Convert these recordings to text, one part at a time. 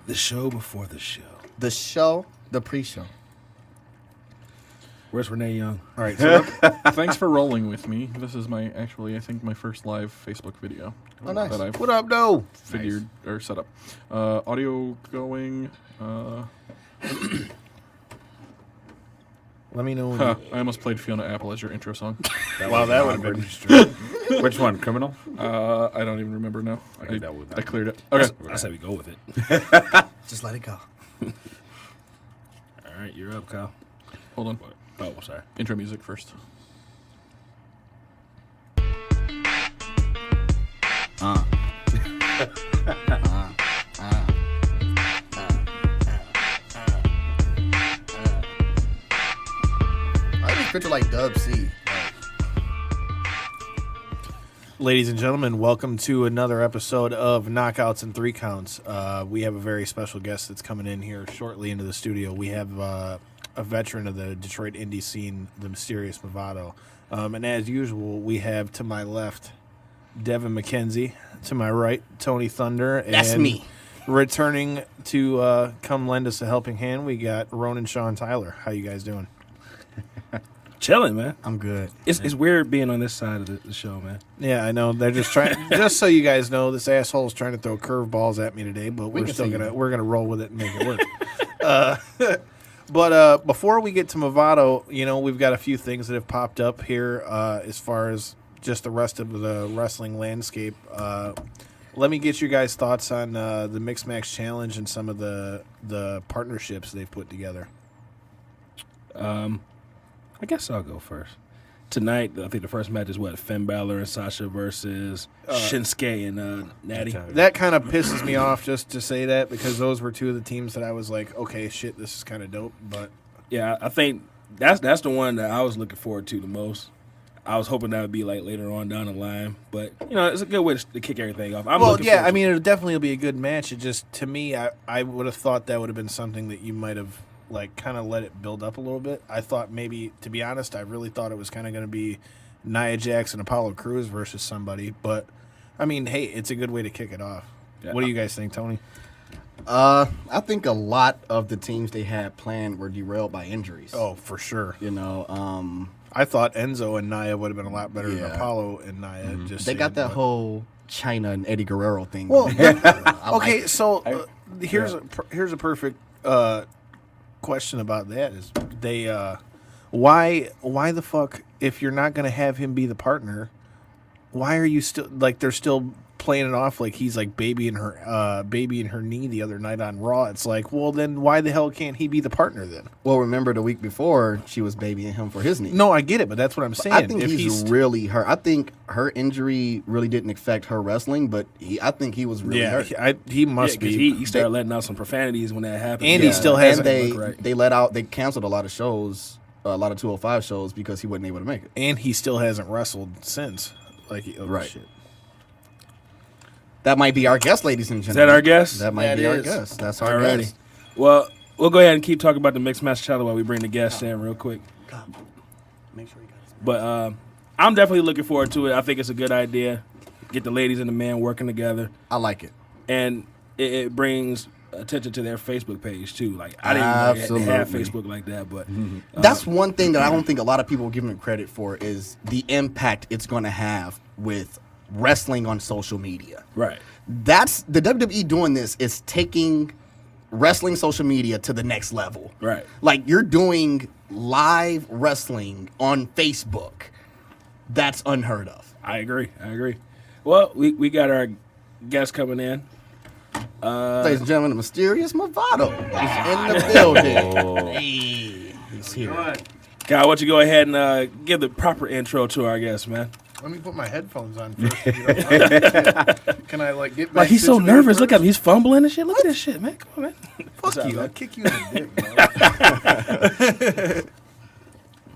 The show before the show. The show, the pre-show. Where's Renee Young? All right, so thanks for rolling with me. This is I think my first live Facebook video. Oh, nice. That I've What up, though? figured or set up. Audio going. Let me know when I almost played Fiona Apple as your intro song. that would have been Which one? Criminal? I don't even remember now. Okay, that would- I cleared it. Okay. I say we go with it. Just let it go. All right, you're up, Kyle. Hold on. Oh, I'm sorry. Intro music first. I just picture like Dub C. Ladies and gentlemen, welcome to another episode of Knockouts and Three Counts. We have a very special guest that's coming in here shortly into the studio. We have a veteran of the Detroit indie scene, the mysterious Movado. And as usual, we have to my left, Devin McKenzie. To my right, Tony Thunder. That's and me. Returning to come lend us a helping hand, we got Ronan Sean Tyler. How you guys doing? Chilling, man. I'm good. It's weird being on this side of the show, man. Yeah, I know. They're just trying. Just so you guys know, this asshole is trying to throw curveballs at me today, but we're gonna roll with it and make it work. But before we get to Movado, we've got a few things that have popped up here as far as just the rest of the wrestling landscape. Let me get you guys' thoughts on the Mixed Match Challenge and some of the partnerships they've put together. I guess I'll go first. Tonight, I think the first match is Finn Balor and Sasha versus Shinsuke and Natty. That kind of pisses me off just to say that because those were two of the teams that I was like, okay, shit, this is kind of dope. But Yeah, I think that's the one that I was looking forward to the most. I was hoping that would be like later on down the line, but it's a good way to kick everything off. I mean, it definitely will be a good match. It just to me, I would have thought that would have been something that you might have like kind of let it build up a little bit. I thought maybe, to be honest, I really thought it was kind of going to be Nia Jax and Apollo Crews versus somebody. But I mean, hey, it's a good way to kick it off. Yeah. What do you guys think, Tony? I think a lot of the teams they had planned were derailed by injuries. Oh, for sure. I thought Enzo and Nia would have been a lot better than Apollo and Nia. Mm-hmm. Just they got that whole China and Eddie Guerrero thing. Well, okay, so here's a perfect question about that is they why the fuck, if you're not going to have him be the partner, why are you still like they're still playing it off like he's like babying her knee the other night on Raw? It's like, well, then why the hell can't he be the partner then? Well, remember the week before she was babying him for his knee. No, I get it, but that's what I'm saying. I think he's really hurt. I think her injury really didn't affect her wrestling, but I think he was really hurt. He must be. He started letting out some profanities when that happened. And he still hasn't. They canceled a lot of shows, a lot of 205 shows because he wasn't able to make it. And he still hasn't wrestled since. Right. Shit. That might be our guest, ladies and gentlemen. Is that our guest? That might be our guest. That's our guest. Well, we'll go ahead and keep talking about the Mixed Match Challenge while we bring the guest in real quick. Make sure you guys. But I'm definitely looking forward to it. I think it's a good idea. Get the ladies and the men working together. I like it. And it brings attention to their Facebook page, too. Like, I didn't even know they had Facebook like that. But that's one thing that I don't think a lot of people give them credit for is the impact it's going to have with wrestling on social media. Right. That's the WWE doing this is taking wrestling social media to the next level. Right. Like you're doing live wrestling on Facebook. That's unheard of. I agree. Well, we got our guest coming in. Ladies and gentlemen, the mysterious Movado is in the building. Hey, he's here. Kyle, why don't you go ahead and give the proper intro to our guest, man? Let me put my headphones on first. If you don't mind. Can I get back? Like he's so nervous. Look at him. He's fumbling and shit. Look at this shit, man. Come on, man. Fuck you. I'll kick you in the dick, bro.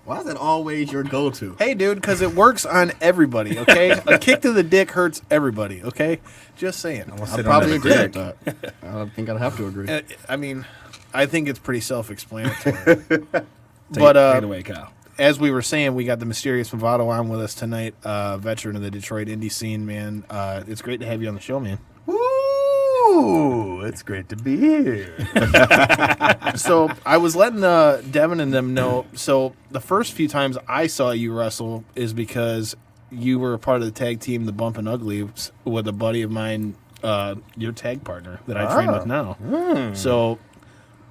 Why is that always your go-to? Hey, dude, because it works on everybody, okay? A kick to the dick hurts everybody, okay? Just saying. I'll probably agree with that. I think I'd have to agree. I mean, I think it's pretty self-explanatory. Take it away, Kyle. As we were saying, we got the mysterious Movado on with us tonight, veteran of the Detroit indie scene, man. It's great to have you on the show, man. Woo! Ooh, it's great to be here. So I was letting Devin and them know. So the first few times I saw you wrestle is because you were a part of the tag team, the Bumpin' Uglies, with a buddy of mine, your tag partner that I train with now. So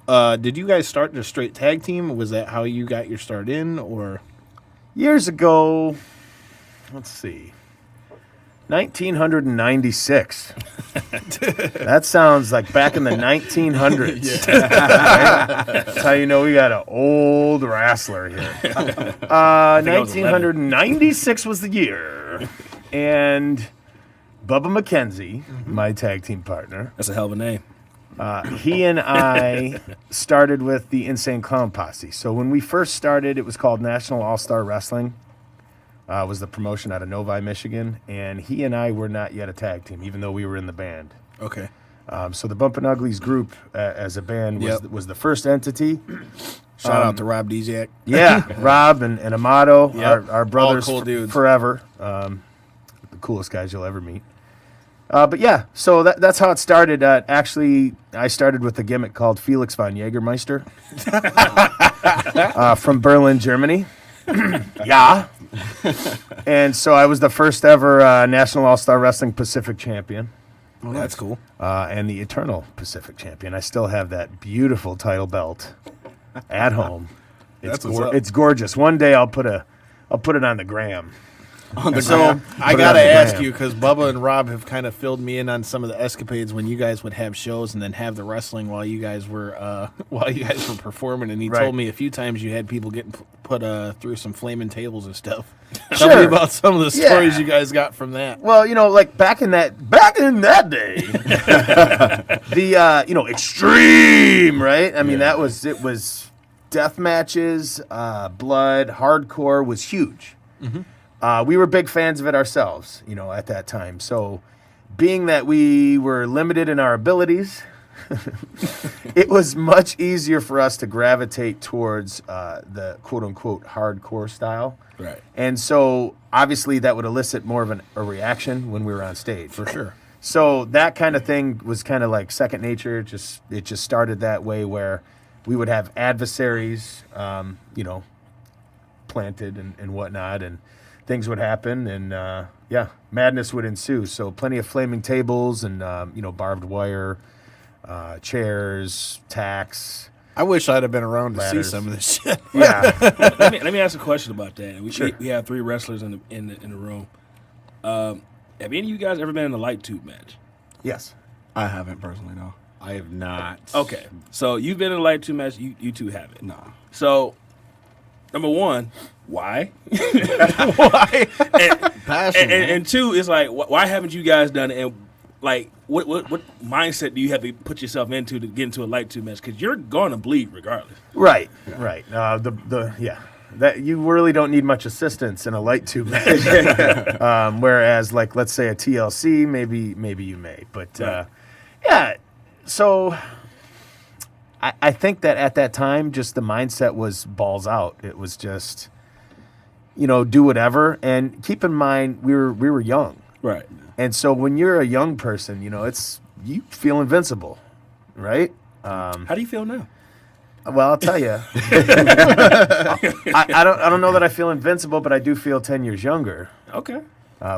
did you guys start just straight tag team? Was that how you got your start in, or? Years ago, let's see, 1996. That sounds like back in the 1900s. Right? That's how you know we got an old wrestler here. 1996 was the year. And Bubba McKenzie, my tag team partner, That's a hell of a name. he and I started with the Insane Clown Posse. So when we first started, it was called National All-Star Wrestling. Was the promotion out of Novi, Michigan. And he and I were not yet a tag team, even though we were in the band. Okay. So the Bumpin' Uglies group as a band was the first entity. Shout out to Rob Dizak. Yeah, Rob and Amato, Yep. our brothers All cool dudes. forever. The coolest guys you'll ever meet. But yeah, so that's how it started. Actually, I started with a gimmick called Felix von Jägermeister from Berlin, Germany. Yeah. And so I was the first ever National All-Star Wrestling Pacific champion. Oh, that's cool. And the Eternal Pacific champion. I still have that beautiful title belt at home. That's what's up. It's gorgeous. One day I'll put it on the gram. So I Put it gotta on the ask gram. you, because Bubba and Rob have kind of filled me in on some of the escapades when you guys would have shows and then have the wrestling while you guys were performing. And he Right. told me a few times you had people getting put through some flaming tables and stuff. Tell me Sure. about some of the stories you guys got from that. Well, like back in that day, the extreme, right? I mean, it was death matches, blood, hardcore was huge. We were big fans of it ourselves, at that time. So, being that we were limited in our abilities, it was much easier for us to gravitate towards the quote-unquote hardcore style. Right. And so, obviously, that would elicit more of a reaction when we were on stage. For sure. So, that kind of thing was kind of like second nature. It just started that way where we would have adversaries, planted and whatnot, and things would happen, and madness would ensue. So plenty of flaming tables and barbed wire, chairs, tacks. I wish I'd have been around to Ladders. see some of this shit. Yeah, let me ask a question about that. We have three wrestlers in the room. Have any of you guys ever been in a light tube match? yes. I haven't personally, no. I have not. Okay, so you've been in a light tube match. You two haven't. No. So, number one, why? Why? Passion. And two, it's like, why haven't you guys done it? And like, what mindset do you have to put yourself into to get into a light tube match? Because you're going to bleed regardless. Right. That you really don't need much assistance in a light tube match. Whereas, like, let's say a TLC, maybe you may. But so I think that at that time, just the mindset was balls out. It was just, do whatever. And keep in mind, we were young. Right. And so when you're a young person, you feel invincible, right? How do you feel now? Well, I'll tell you. I don't know that I feel invincible, but I do feel 10 years younger, Okay.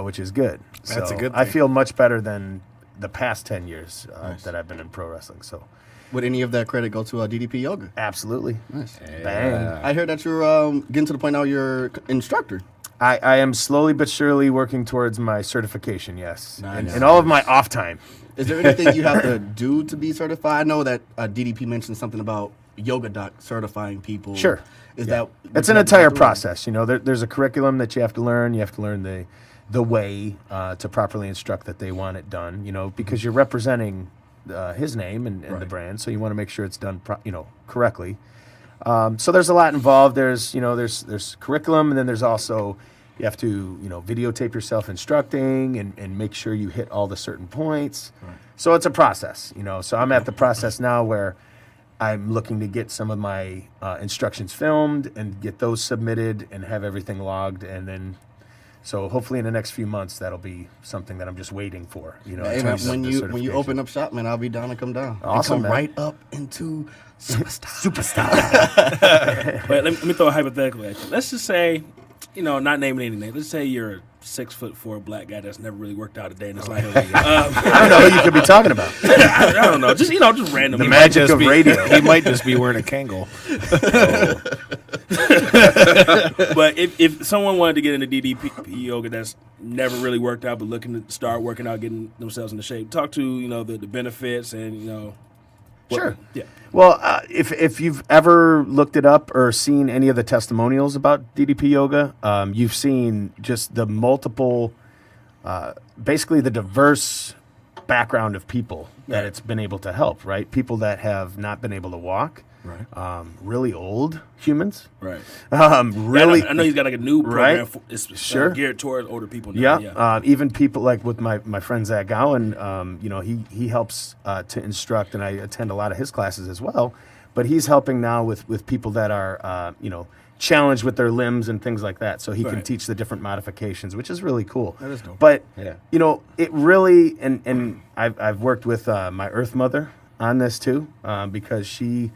which is good. That's So a good I thing. feel much better than the past 10 years that I've been in pro wrestling. So Would any of that credit go to DDP Yoga? absolutely. Nice. Bang. I heard that you're getting to the point now you're instructor. I am slowly but surely working towards my certification, yes. Nice. In all of my off time. Is there anything you have to do to be certified? I know that DDP mentioned something about Yoga Doc certifying people. Sure. Is that what It's you an have to go entire through? process. There's a curriculum that you have to learn. You have to learn the way to properly instruct that they want it done. Because you're representing his name and the brand, so you want to make sure it's done correctly. So there's a lot involved. There's curriculum, and then there's also you have to videotape yourself instructing and make sure you hit all the certain points. Right. So it's a process. So I'm at the process now where I'm looking to get some of my instructions filmed and get those submitted and have everything logged, and then So hopefully in the next few months that'll be something that I'm just waiting for. You know, Hey, in man, terms of when the you certification. open up shop, man, I'll be down to come down. Awesome, and come man. right up into superstar. But let me throw a hypothetical at you. Let's just say, not naming any names. Let's say you're a 6'4" black guy that's never really worked out a day in his life. I don't know who you could be talking about. I don't know. Just just random. The magic of radio. He might just be wearing a Kangol. But if someone wanted to get into DDP yoga that's never really worked out but looking to start working out, getting themselves into shape, talk to the benefits and Sure. Yeah. Well, if you've ever looked it up or seen any of the testimonials about DDP yoga, you've seen just the multiple, basically the diverse background of people that it's been able to help, right? People that have not been able to walk, Right. Really old humans, Right. really. I know he's got like a new program. Right. It's Sure. geared towards older people now. Yeah, even people like with my friend Zach Gowan, he helps to instruct, and I attend a lot of his classes as well. But he's helping now with people that are challenged with their limbs and things like that, so he can Right. teach the different modifications, which is really cool. That is dope. But Yeah. it really and I've worked with my Earth Mother on this too, because she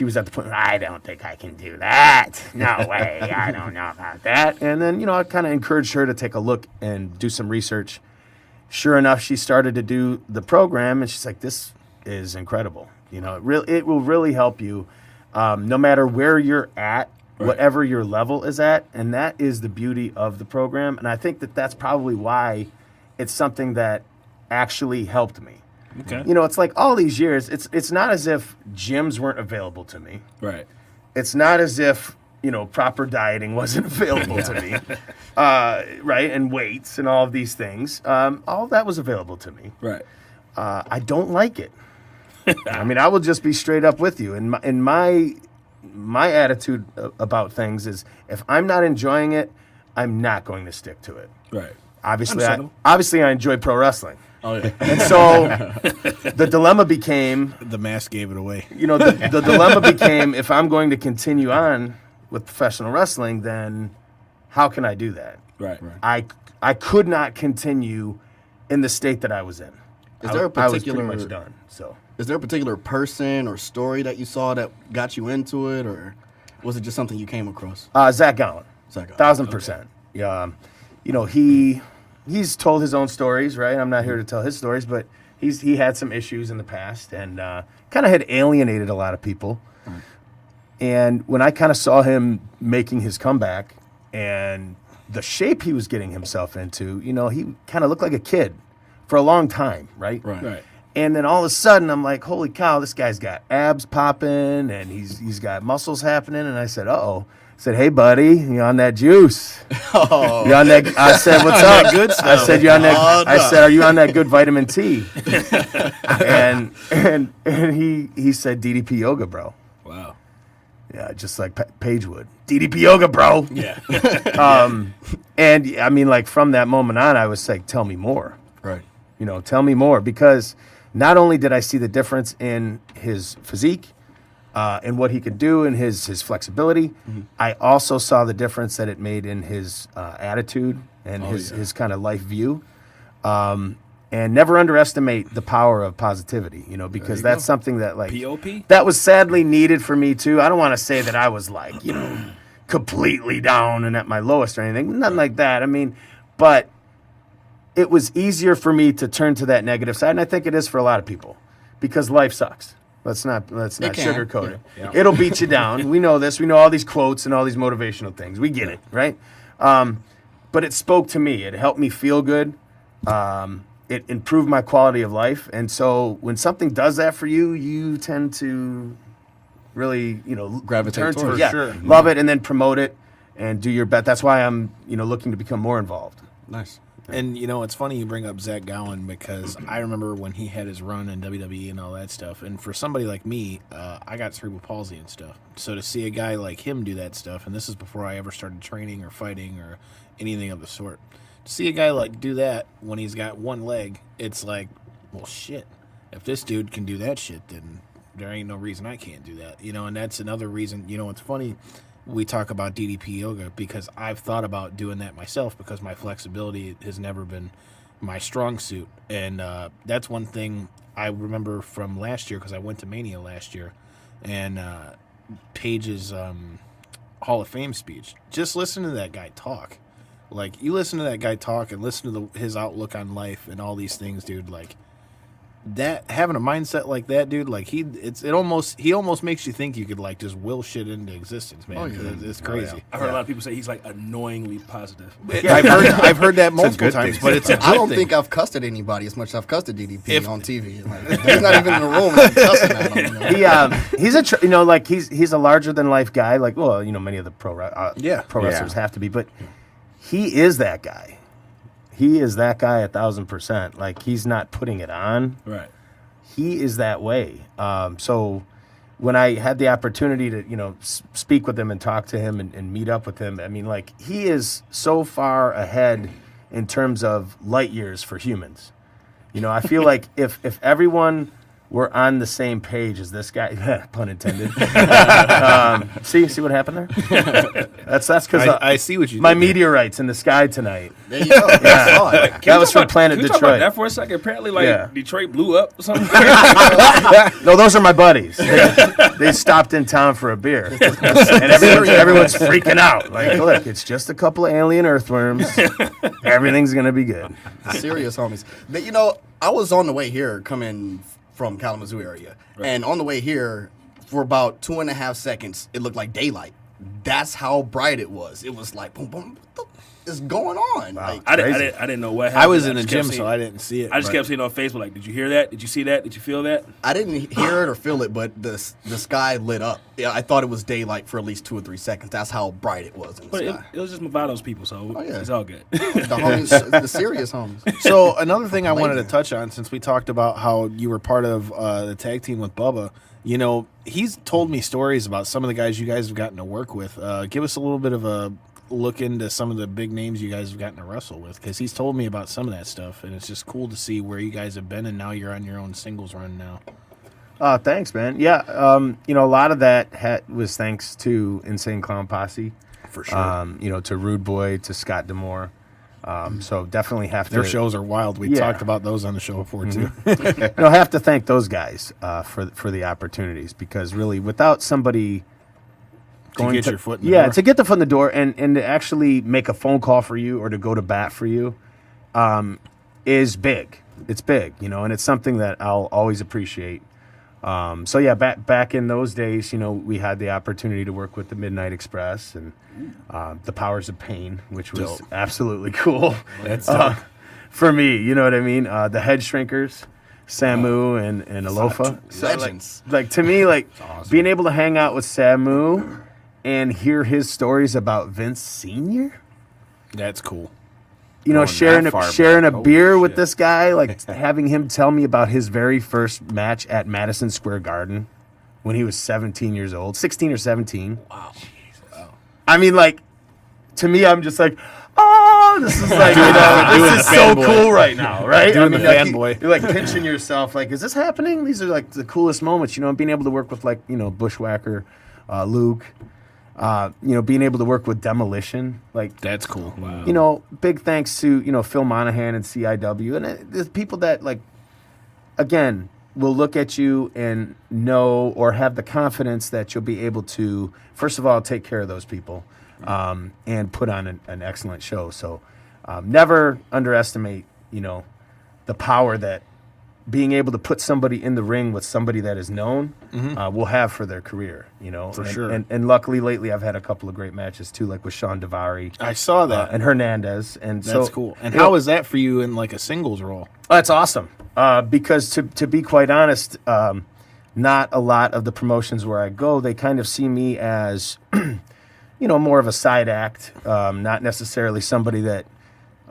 was at the point, I don't think I can do that. No way. I don't know about that. And then, I kind of encouraged her to take a look and do some research. Sure enough, she started to do the program, and she's like, this is incredible. It will really help you no matter where you're at, whatever your level is at. And that is the beauty of the program. And I think that's probably why it's something that actually helped me. Okay. It's like all these years, it's not as if gyms weren't available to me. Right. It's not as if, proper dieting wasn't available to me. Right? And weights and all of these things. All of that was available to me. Right. I don't like it. I mean, I will just be straight up with you. And my attitude about things is if I'm not enjoying it, I'm not going to stick to it. Right. Obviously, Understandable. I enjoy pro wrestling. Oh yeah. And so the dilemma became, The mask gave it away. the dilemma became, if I'm going to continue on with professional wrestling, then how can I do that? Right. I could not continue in the state that I was in. Is there a I was particular- pretty much done. So Is there a particular person or story that you saw that got you into it, or was it just something you came across? Zach Gowan, Zach Gowan. 1,000%. Yeah, he's told his own stories, right? I'm not here to tell his stories, but he had some issues in the past and kind of had alienated a lot of people. And when I kind of saw him making his comeback and the shape he was getting himself into, he kind of looked like a kid for a long time, right? Right. And then all of a sudden, I'm like, holy cow, this guy's got abs popping and he's got muscles happening. And I said, uh-oh. I said, hey, buddy, you on that juice? Oh. You on that? I said, what's up? good stuff. I said, you on that? Oh, no. I said, are you on that good vitamin T? and he said, DDP yoga, bro. Wow. Yeah, just like Paige would. DDP yoga, bro. Yeah. And I mean, like from that moment on, I was like, tell me more. Right. Tell me more, because not only did I see the difference in his physique and what he could do and his flexibility, I also saw the difference that it made in his attitude and his kind of life view. And never underestimate the power of positivity, because that's something that POP? that was sadly needed for me too. I don't want to say that I was like, completely down and at my lowest or anything. Nothing like that. I mean, but it was easier for me to turn to that negative side, and I think it is for a lot of people, because life sucks. Let's not can. sugarcoat it. Yeah. It'll beat you down. We know this. We know all these quotes and all these motivational things. We get it, right? But it spoke to me. It helped me feel good. It improved my quality of life. And so when something does that for you, you tend to really, Gravitate turn towards to it. it. Sure. Love it and then promote it and do your best. That's why I'm, looking to become more involved. Nice. And it's funny you bring up Zach Gowan, because I remember when he had his run in WWE and all that stuff. And for somebody like me, I got cerebral palsy and stuff. So to see a guy like him do that stuff, and this is before I ever started training or fighting or anything of the sort. To see a guy like do that when he's got one leg, it's like, well, shit. If this dude can do that shit, then there ain't no reason I can't do that. And that's another reason. It's funny. we talk about DDP yoga because I've thought about doing that myself because my flexibility has never been my strong suit. And that's one thing I remember from last year because I went to Mania last year. And Paige's Hall of Fame speech, just listen to that guy talk. Like, you listen to that guy talk and listen to his outlook on life and all these things, dude. Like, that having a mindset like that, dude. Like, he almost makes you think you could like just will shit into existence, man. Oh, yeah. It's crazy. Oh, yeah. I've heard a lot of people say he's like annoyingly positive. I've heard that multiple times, but it's a good I don't thing. think I've cussed at anybody as much as I've cussed at DDP on TV. Like, he's not even in the room. And I'm cussing at him. You know? He's a larger than life guy. Like, well, many of the pro wrestlers have to be, but he is that guy. He is that guy 1,000%. Like, he's not putting it on. Right. He is that way. So when I had the opportunity to, speak with him and talk to him and meet up with him, I mean, like, he is so far ahead in terms of light years for humans. I feel like if everyone were on the same page as this guy, pun intended. See what happened there? That's because I see what you my did there. meteorites in the sky tonight. There you go. I saw it. That was from Planet Can we talk about Detroit. that for a second? Apparently, Detroit blew up or something. No, those are my buddies. They stopped in town for a beer, and everyone's freaking out. Like, look, it's just a couple of alien earthworms. Everything's gonna be good. Serious homies. But, I was on the way here coming from Kalamazoo area. Right. And on the way here, for about 2.5 seconds, it looked like daylight. That's how bright it was. It was like, boom, boom, what is going on? Wow. Like, I didn't know what happened. I was in the just gym, kept seeing- so I didn't see it. I just kept seeing it on Facebook, like, did you hear that? Did you see that? Did you feel that? I didn't hear it or feel it, but the sky lit up. Yeah, I thought it was daylight for at least 2 or 3 seconds. That's how bright it was in the But sky. it was just Movado's people, so it's all good. The homies, the serious homies. So another thing I wanted to touch on, since we talked about how you were part of the tag team with Bubba, he's told me stories about some of the guys you guys have gotten to work with. Give us a little bit of a look into some of the big names you guys have gotten to wrestle with, because he's told me about some of that stuff, and it's just cool to see where you guys have been, and now you're on your own singles run now. Thanks, man. Yeah, a lot of that was thanks to Insane Clown Posse. For sure. To Rude Boy, to Scott D'Amore. So definitely have to. Their shows are wild. We talked about those on the show before, too. Have to thank those guys for the opportunities, because really, without somebody to get your foot in the door. to get the foot in the door and to actually make a phone call for you or to go to bat for you is big. It's big, and it's something that I'll always appreciate. Back in those days, we had the opportunity to work with the Midnight Express and the Powers of Pain, which was absolutely cool. That's for me, you know what I mean? The Head Shrinkers, Samu and Alofa. Legends. Like to me, being able to hang out with Samu and hear his stories about Vince Sr. That's cool. Sharing a beer with this guy, like having him tell me about his very first match at Madison Square Garden when he was 17 years old, 16 or 17. Wow. I mean, to me, I'm just like, oh, this is like, this is so cool right now, right? Doing the fanboy. You're like pinching yourself, like, is this happening? These are like the coolest moments, being able to work with Bushwhacker, Luke. Being able to work with Demolition, that's cool. Wow. Big thanks to Phil Monahan and CIW and the people that again will look at you and know or have the confidence that you'll be able to, first of all, take care of those people and put on an excellent show. So never underestimate the power that being able to put somebody in the ring with somebody that is known will have for their career, For sure. And luckily lately I've had a couple of great matches too, like with Sean Davari. I saw that. And Hernandez. And that's cool. And how was that for you in a singles role? That's awesome. Because to be quite honest, not a lot of the promotions where I go, they kind of see me as, more of a side act, not necessarily somebody that,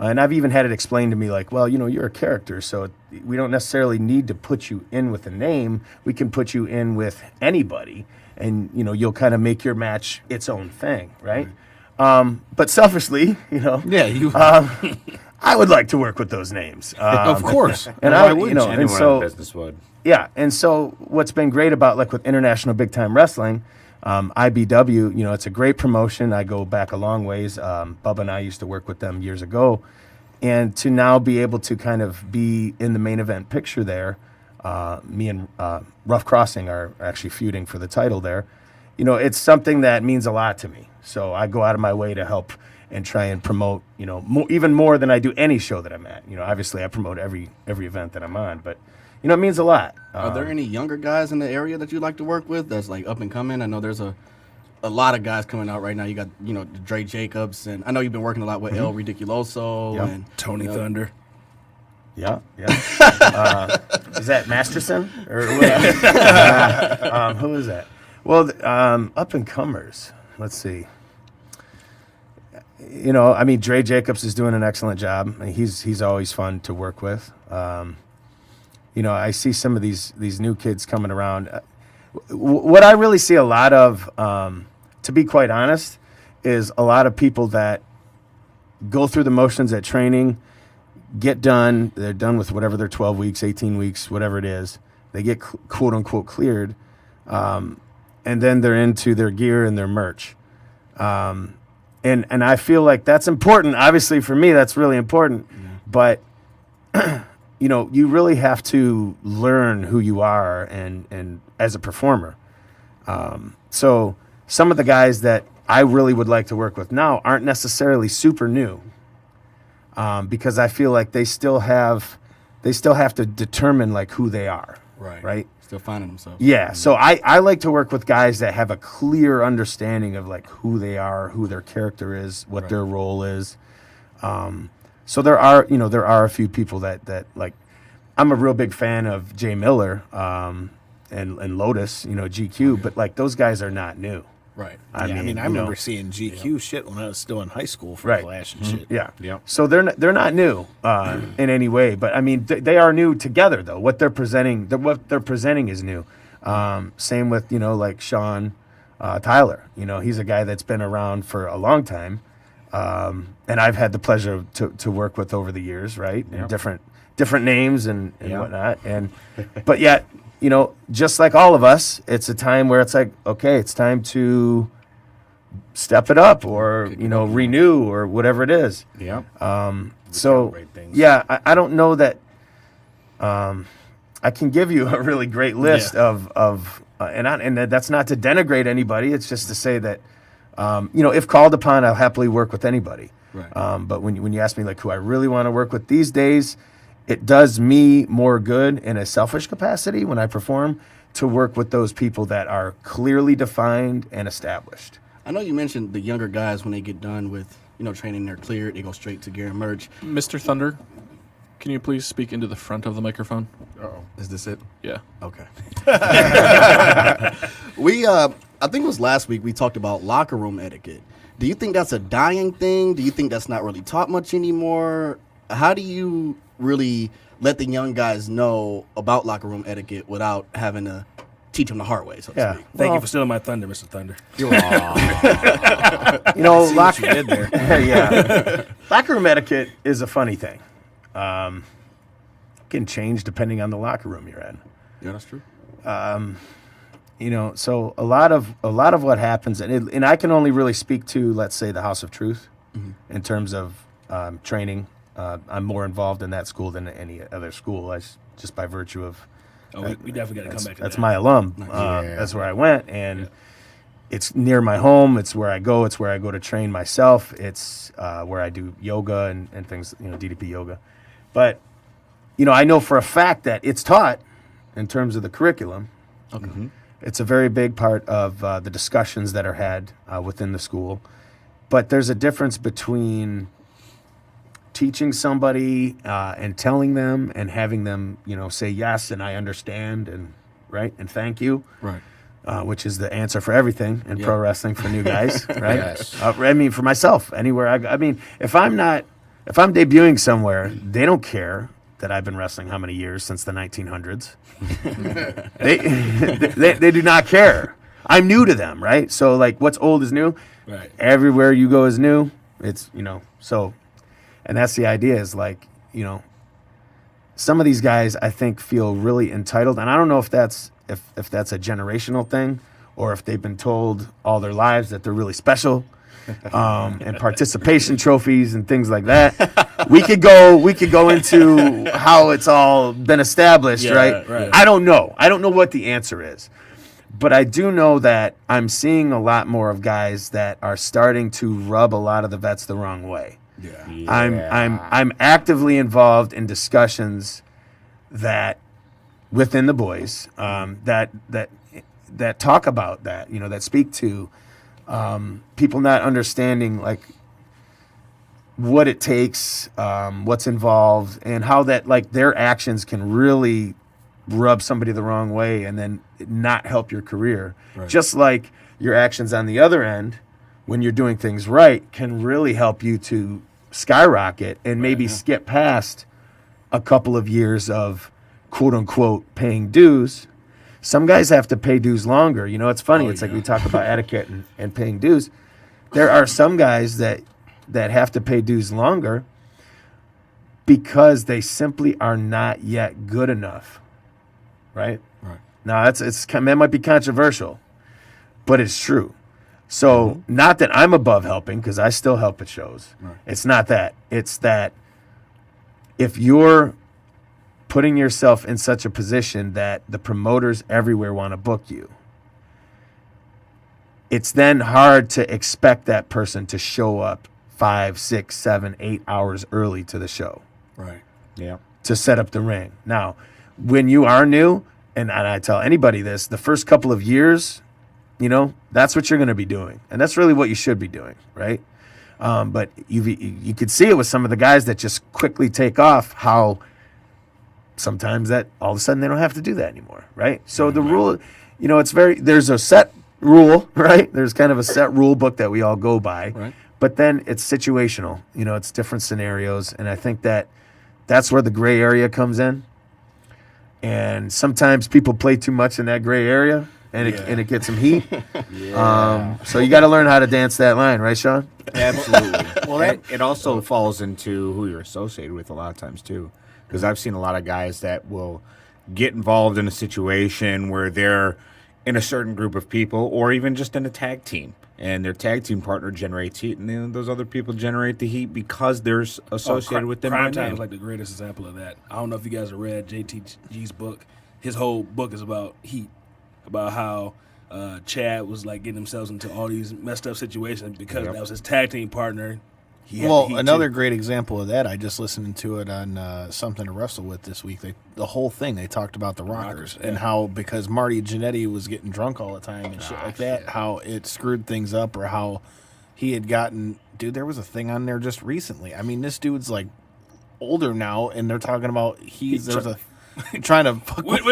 and I've even had it explained to me you're a character, so we don't necessarily need to put you in with a name. We can put you in with anybody, and, you'll kind of make your match its own thing, right? But selfishly, I would like to work with those names. Of course. And why wouldn't and anyone so, in business would? yeah, and so what's been great about with International Big Time Wrestling, IBW, you know, it's a great promotion. I go back a long ways. Bubba and I used to work with them years ago. And to now be able to kind of be in the main event picture there, me and Rough Crossing are actually feuding for the title there. You know, it's something that means a lot to me. So I go out of my way to help and try and promote, you know, even more than I do any show that I'm at. You know, obviously I promote every event that I'm on, but, you know, it means a lot. Are there any younger guys in the area that you like to work with that's like up and coming? I know there's a lot of guys coming out right now. You got, you know, Dre Jacobs, and I know you've been working a lot with El Ridiculoso Yep. and Tony Thunder. Yeah. Is that Masterson or who is that? Well, up and comers. Let's see. You know, I mean, Dre Jacobs is doing an excellent job. I mean, he's always fun to work with. You know, I see some of these new kids coming around. What I really see a lot of, to be quite honest, is a lot of people that go through the motions at training, get done, they're done with whatever their 12 weeks, 18 weeks, whatever it is. They get quote unquote cleared, and then they're into their gear and their merch. And I feel like that's important. Obviously, for me, that's really important. But you know, you really have to learn who you are and as a performer. So some of the guys that I really would like to work with now aren't necessarily super new, because I feel like they still have to determine like who they are. Right. Still finding themselves. Yeah. So I like to work with guys that have a clear understanding of like who they are, who their character is, what their role is. So there are a few people that like, I'm a real big fan of Jay Miller, and Lotus, you know, GQ, but like those guys are not new. Right. I remember seeing GQ shit when I was still in high school for Flash and shit. Yeah. Yeah. So they're not new in any way, but I mean they are new together though. What they're presenting is new. Same with, you know, like Sean Tyler. You know, he's a guy that's been around for a long time, and I've had the pleasure to work with over the years, right? And different names and whatnot. And but yet, you know, just like all of us, it's a time where it's like, okay, it's time to step it up or, you know, renew or whatever it is. Yeah. So, yeah, I don't know that I can give you a really great list of and that's not to denigrate anybody. It's just to say that, you know, if called upon, I'll happily work with anybody. Right. But when you ask me like who I really want to work with these days, it does me more good in a selfish capacity when I perform to work with those people that are clearly defined and established. I know you mentioned the younger guys when they get done with, you know, training, they're cleared, they go straight to gear and merch. Mr. Thunder, can you please speak into the front of the microphone? Uh-oh. Is this it? Yeah. Okay. I think it was last week we talked about locker room etiquette. Do you think that's a dying thing? Do you think that's not really taught much anymore? How do you really let the young guys know about locker room etiquette without having to teach them the hard way, so to speak? Thank you for stealing my thunder, Mr. Thunder. You know, locker you did there. Yeah. Locker room etiquette is a funny thing. Can change depending on the locker room you're in. Yeah, that's true. You know, so a lot of what happens, and I can only really speak to, let's say, the House of Truth in terms of training. I'm more involved in that school than any other school, just by virtue of. We definitely got to come back to that's that. my alum. That's where I went, and it's near my home. It's where I go. It's where I go to train myself. It's where I do yoga and things, you know, DDP yoga. But, you know, I know for a fact that it's taught in terms of the curriculum. Okay. Mm-hmm. It's a very big part of the discussions that are had within the school. But there's a difference between teaching somebody and telling them and having them, you know, say yes and I understand and right and thank you, Right. Which is the answer for everything in pro wrestling for new guys, right? Yes. I mean, for myself, anywhere I go. I mean, if I'm debuting somewhere, they don't care that I've been wrestling how many years since the 1900s. they do not care. I'm new to them, right? So like, what's old is new. Right. Everywhere you go is new. It's, you know, so. And that's the idea is like, you know, some of these guys I think feel really entitled. And I don't know if that's a generational thing or if they've been told all their lives that they're really special, and participation trophies and things like that. We could go into how it's all been established, right? I don't know what the answer is. But I do know that I'm seeing a lot more of guys that are starting to rub a lot of the vets the wrong way. I'm actively involved in discussions that within the boys that talk about that, that speak to people not understanding like what it takes, what's involved, and how that like their actions can really rub somebody the wrong way and then not help your career. Right. Just like your actions on the other end, when you're doing things right, can really help you to skyrocket and maybe skip past a couple of years of quote unquote paying dues. Some guys have to pay dues longer. It's funny. It's like we talk about etiquette and paying dues. There are some guys that have to pay dues longer because they simply are not yet good enough. Right. Now that might be controversial, but it's true. So not that I'm above helping, because I still help at shows. Right. It's not that. It's that if you're putting yourself in such a position that the promoters everywhere want to book you, it's then hard to expect that person to show up 5, 6, 7, 8 hours early to the show. Right. Yeah. To set up the ring. Now, when you are new, and I tell anybody this, the first couple of years, that's what you're going to be doing. And that's really what you should be doing, right? But you could see it with some of the guys that just quickly take off, how sometimes that all of a sudden they don't have to do that anymore, right? So the rule, there's a set rule, right? There's kind of a set rule book that we all go by. Right. But then it's situational. It's different scenarios. And I think that's where the gray area comes in. And sometimes people play too much in that gray area, and it gets them heat. So you got to learn how to dance that line, right, Sean? Absolutely. Well, it also falls into who you're associated with a lot of times too, because I've seen a lot of guys that will get involved in a situation where they're in a certain group of people, or even just in a tag team, and their tag team partner generates heat, and then those other people generate the heat because they're associated with them. Crime Time is like the greatest example of that. I don't know if you guys have read JTG's book. His whole book is about heat, about how Chad was like getting themselves into all these messed up situations because that was his tag team partner. Another great example of that, I just listened to it on Something to Wrestle With this week. The whole thing, they talked about the Rockers and how, because Marty Jannetty was getting drunk all the time and shit like that, how it screwed things up, or how he had gotten, there was a thing on there just recently. I mean, this dude's like older now, and they're talking about trying to fuck wait,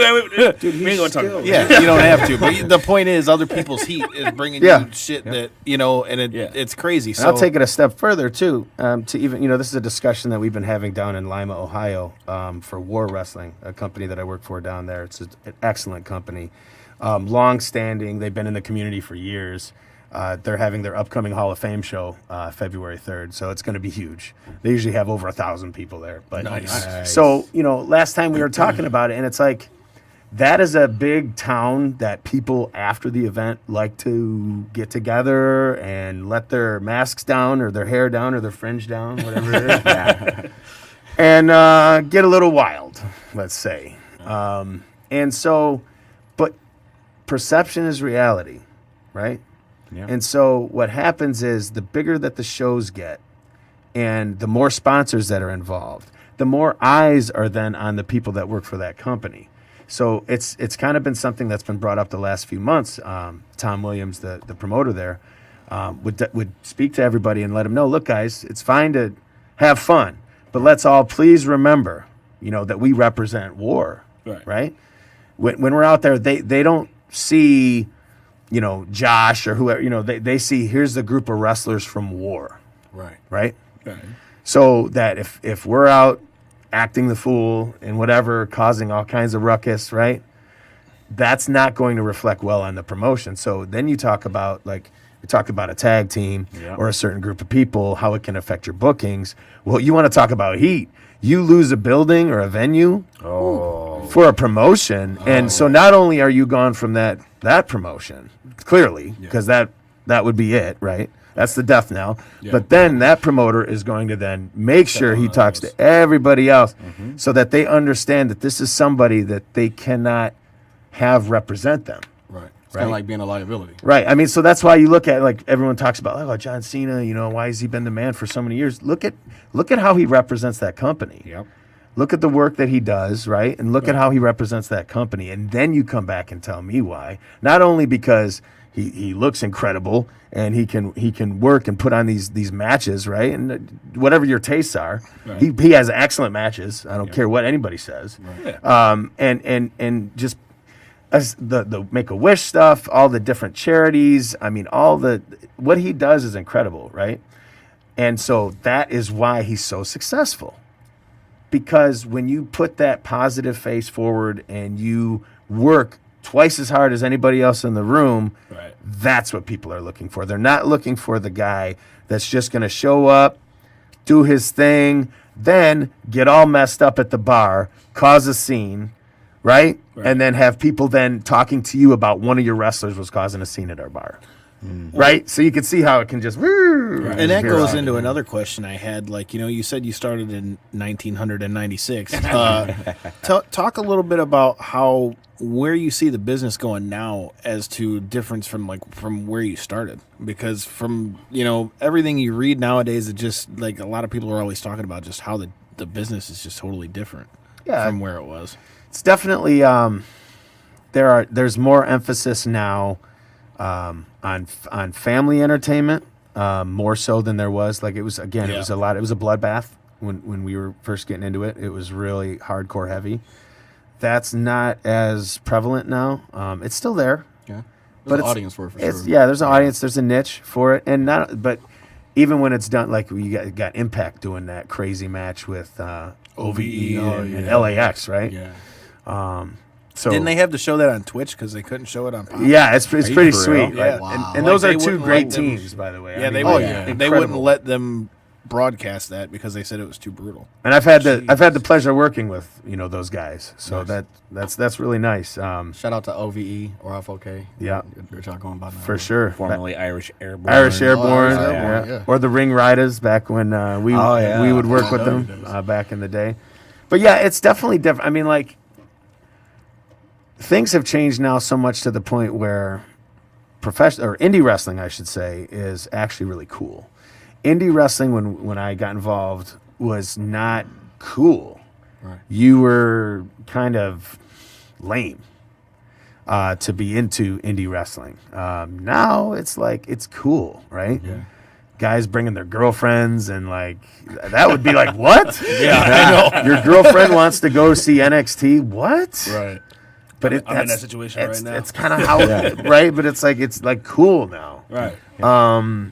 dude, we ain't gonna talk about it. Yeah, you don't have to. But the point is, other people's heat is bringing you shit that, and it's crazy. So I'll take it a step further, too, to even, this is a discussion that we've been having down in Lima, Ohio, for War Wrestling, a company that I work for down there. It's an excellent company. Long-standing. They've been in the community for years. They're having their upcoming Hall of Fame show February 3rd, so it's going to be huge. They usually have over 1,000 people there. But nice. So, last time we were talking about it, and it's like, that is a big town that people after the event like to get together and let their masks down or their hair down or their fringe down, whatever it is, and get a little wild, let's say. And so, but perception is reality, right? Yeah. And so what happens is the bigger that the shows get and the more sponsors that are involved, the more eyes are then on the people that work for that company. So it's kind of been something that's been brought up the last few months. Tom Williams, the promoter there, would speak to everybody and let them know, look, guys, it's fine to have fun, but let's all please remember, that we represent war, right? When we're out there, they don't see Josh or whoever, they see, here's the group of wrestlers from war. Right. So that if we're out acting the fool and whatever, causing all kinds of ruckus, right, that's not going to reflect well on the promotion. So then you talk about, a tag team or a certain group of people, how it can affect your bookings. Well, you want to talk about heat. You lose a building or a venue for for a promotion. And so not only are you gone from that promotion, clearly, because that would be it, right? That's the death knell. Yeah. But then that promoter is going to then make sure he talks to everybody else so that they understand that this is somebody that they cannot have represent them. Right. It's kind of like being a liability. Right. I mean, so that's why you look at, like, everyone talks about, oh, John Cena, why has he been the man for so many years? Look at how he represents that company. Yep. Look at the work that he does, right? And look at how he represents that company. And then you come back and tell me why. Not only because he looks incredible and he can work and put on these matches, right? And whatever your tastes are, he has excellent matches. I don't care what anybody says. Right. And just as the Make-A-Wish stuff, all the different charities. I mean, what he does is incredible, right? And so that is why he's so successful. Because when you put that positive face forward and you work twice as hard as anybody else in the room, that's what people are looking for. They're not looking for the guy that's just going to show up, do his thing, then get all messed up at the bar, cause a scene, right? And then have people then talking to you about one of your wrestlers was causing a scene at our bar. Right? So you can see how it can just... And that goes into another question I had. Like, you said you started in 1996. Talk a little bit about where you see the business going now as to difference from where you started. Because from, everything you read nowadays, it just, like, a lot of people are always talking about just how the business is just totally different from where it was. It's definitely... there's more emphasis now on family entertainment, more so than there was. Like, it was a lot. It was a bloodbath when we were first getting into it. It was really hardcore heavy. That's not as prevalent now. It's still there. Yeah, there's an audience for it, for sure. Yeah, there's an audience. There's a niche for it, but even when it's done, like you got Impact doing that crazy match with OVE and LAX, right? Yeah. So didn't they have to show that on Twitch because they couldn't show it on Pop? Yeah, it's pretty sweet. Yeah. Right? Wow. And those are two great teams, by the way. Yeah, they wouldn't let them broadcast that because they said it was too brutal. And I've had the pleasure of working with those guys, so that's really nice. Shout out to OVE or FOK. Yeah, you're talking about now. For sure. Formerly Irish Airborne. Irish Airborne, yeah. Or the Ring Riders back when we would work with them back in the day. But yeah, it's definitely different. I mean, like, things have changed now so much to the point where professional or indie wrestling, I should say, is actually really cool. Indie wrestling, when I got involved, was not cool. Right. You were kind of lame to be into indie wrestling. Now it's like it's cool, right? Yeah. Guys bringing their girlfriends and like that would be like what? Yeah, I know. Your girlfriend wants to go see NXT. What? Right. But I'm in that situation right now. It's kind of how, right? But it's like cool now. Right.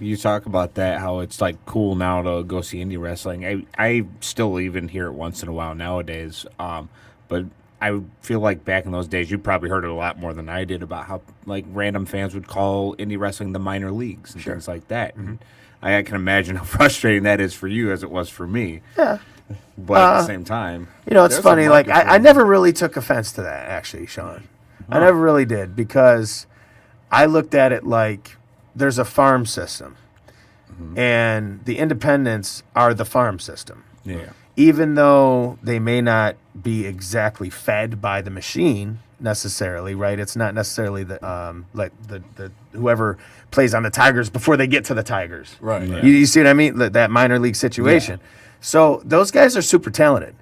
You talk about that, how it's like cool now to go see indie wrestling. I still even hear it once in a while nowadays. But I feel like back in those days, you probably heard it a lot more than I did about how like random fans would call indie wrestling the minor leagues and things like that. Mm-hmm. And I can imagine how frustrating that is for you as it was for me. Yeah. But at the same time, it's funny. Like I never really took offense to that, actually, Sean. I never really did, because I looked at it like there's a farm system, and the independents are the farm system. yeah. Even though they may not be exactly fed by the machine necessarily, right? It's not necessarily the like the whoever plays on the Tigers before they get to the Tigers. Right. Yeah. You see what I mean? That minor league situation. Yeah. So those guys are super talented.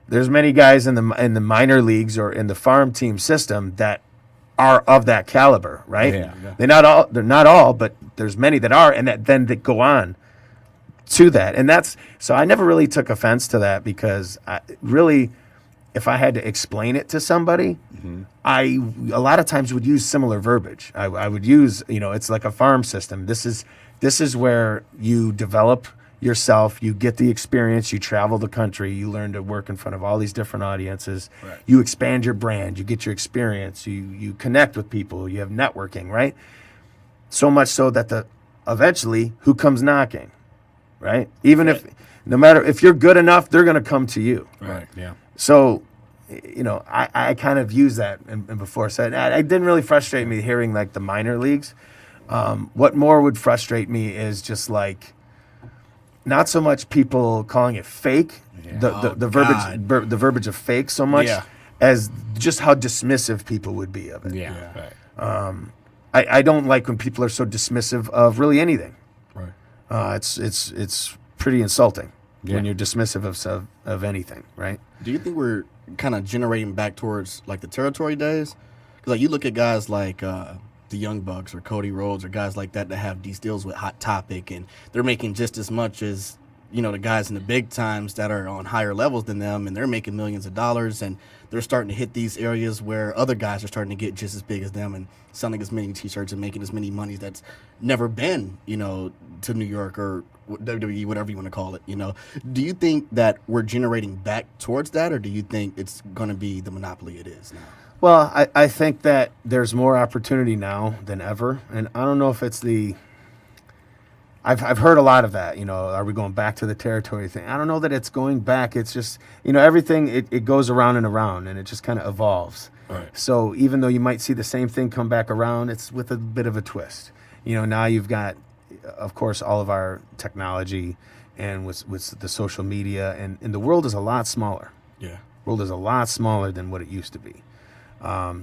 There's many guys in the minor leagues or in the farm team system that are of that caliber, right? Yeah. They're not all, but there's many that are, and that go on to that. And that's so I never really took offense to that, because if I had to explain it to somebody, I a lot of times would use similar verbiage. I would use, it's like a farm system. This is where you develop yourself, you get the experience, you travel the country, you learn to work in front of all these different audiences, right. You expand your brand, you get your experience, you connect with people, you have networking, right? So much so that eventually who comes knocking, right? Even if no matter if you're good enough, they're going to come to you. Right. Yeah. So I kind of use that and before said it didn't really frustrate me hearing like the minor leagues. What more would frustrate me is just like not so much people calling it fake, the verbiage of fake so much as just how dismissive people would be of it. Yeah. I don't like when people are so dismissive of really anything. Right. It's pretty insulting when you're dismissive of anything, right? Do you think we're kind of generating back towards like the territory days? Because like you look at guys like the Young Bucks or Cody Rhodes or guys like that have these deals with Hot Topic, and they're making just as much as the guys in the big times that are on higher levels than them, and they're making millions of dollars, and they're starting to hit these areas where other guys are starting to get just as big as them and selling as many T-shirts and making as many monies that's never been, to New York or WWE, whatever you want to call it. Do you think that we're generating back towards that, or do you think it's going to be the monopoly it is now? Well, I think that there's more opportunity now than ever, and I don't know if it's I've heard a lot of that, are we going back to the territory thing? I don't know that it's going back. It's just, everything, it goes around and it just kind of evolves. Right. So even though you might see the same thing come back around, it's with a bit of a twist. Now you've got, of course, all of our technology and with the social media, and the world is a lot smaller. Yeah. World is a lot smaller than what it used to be.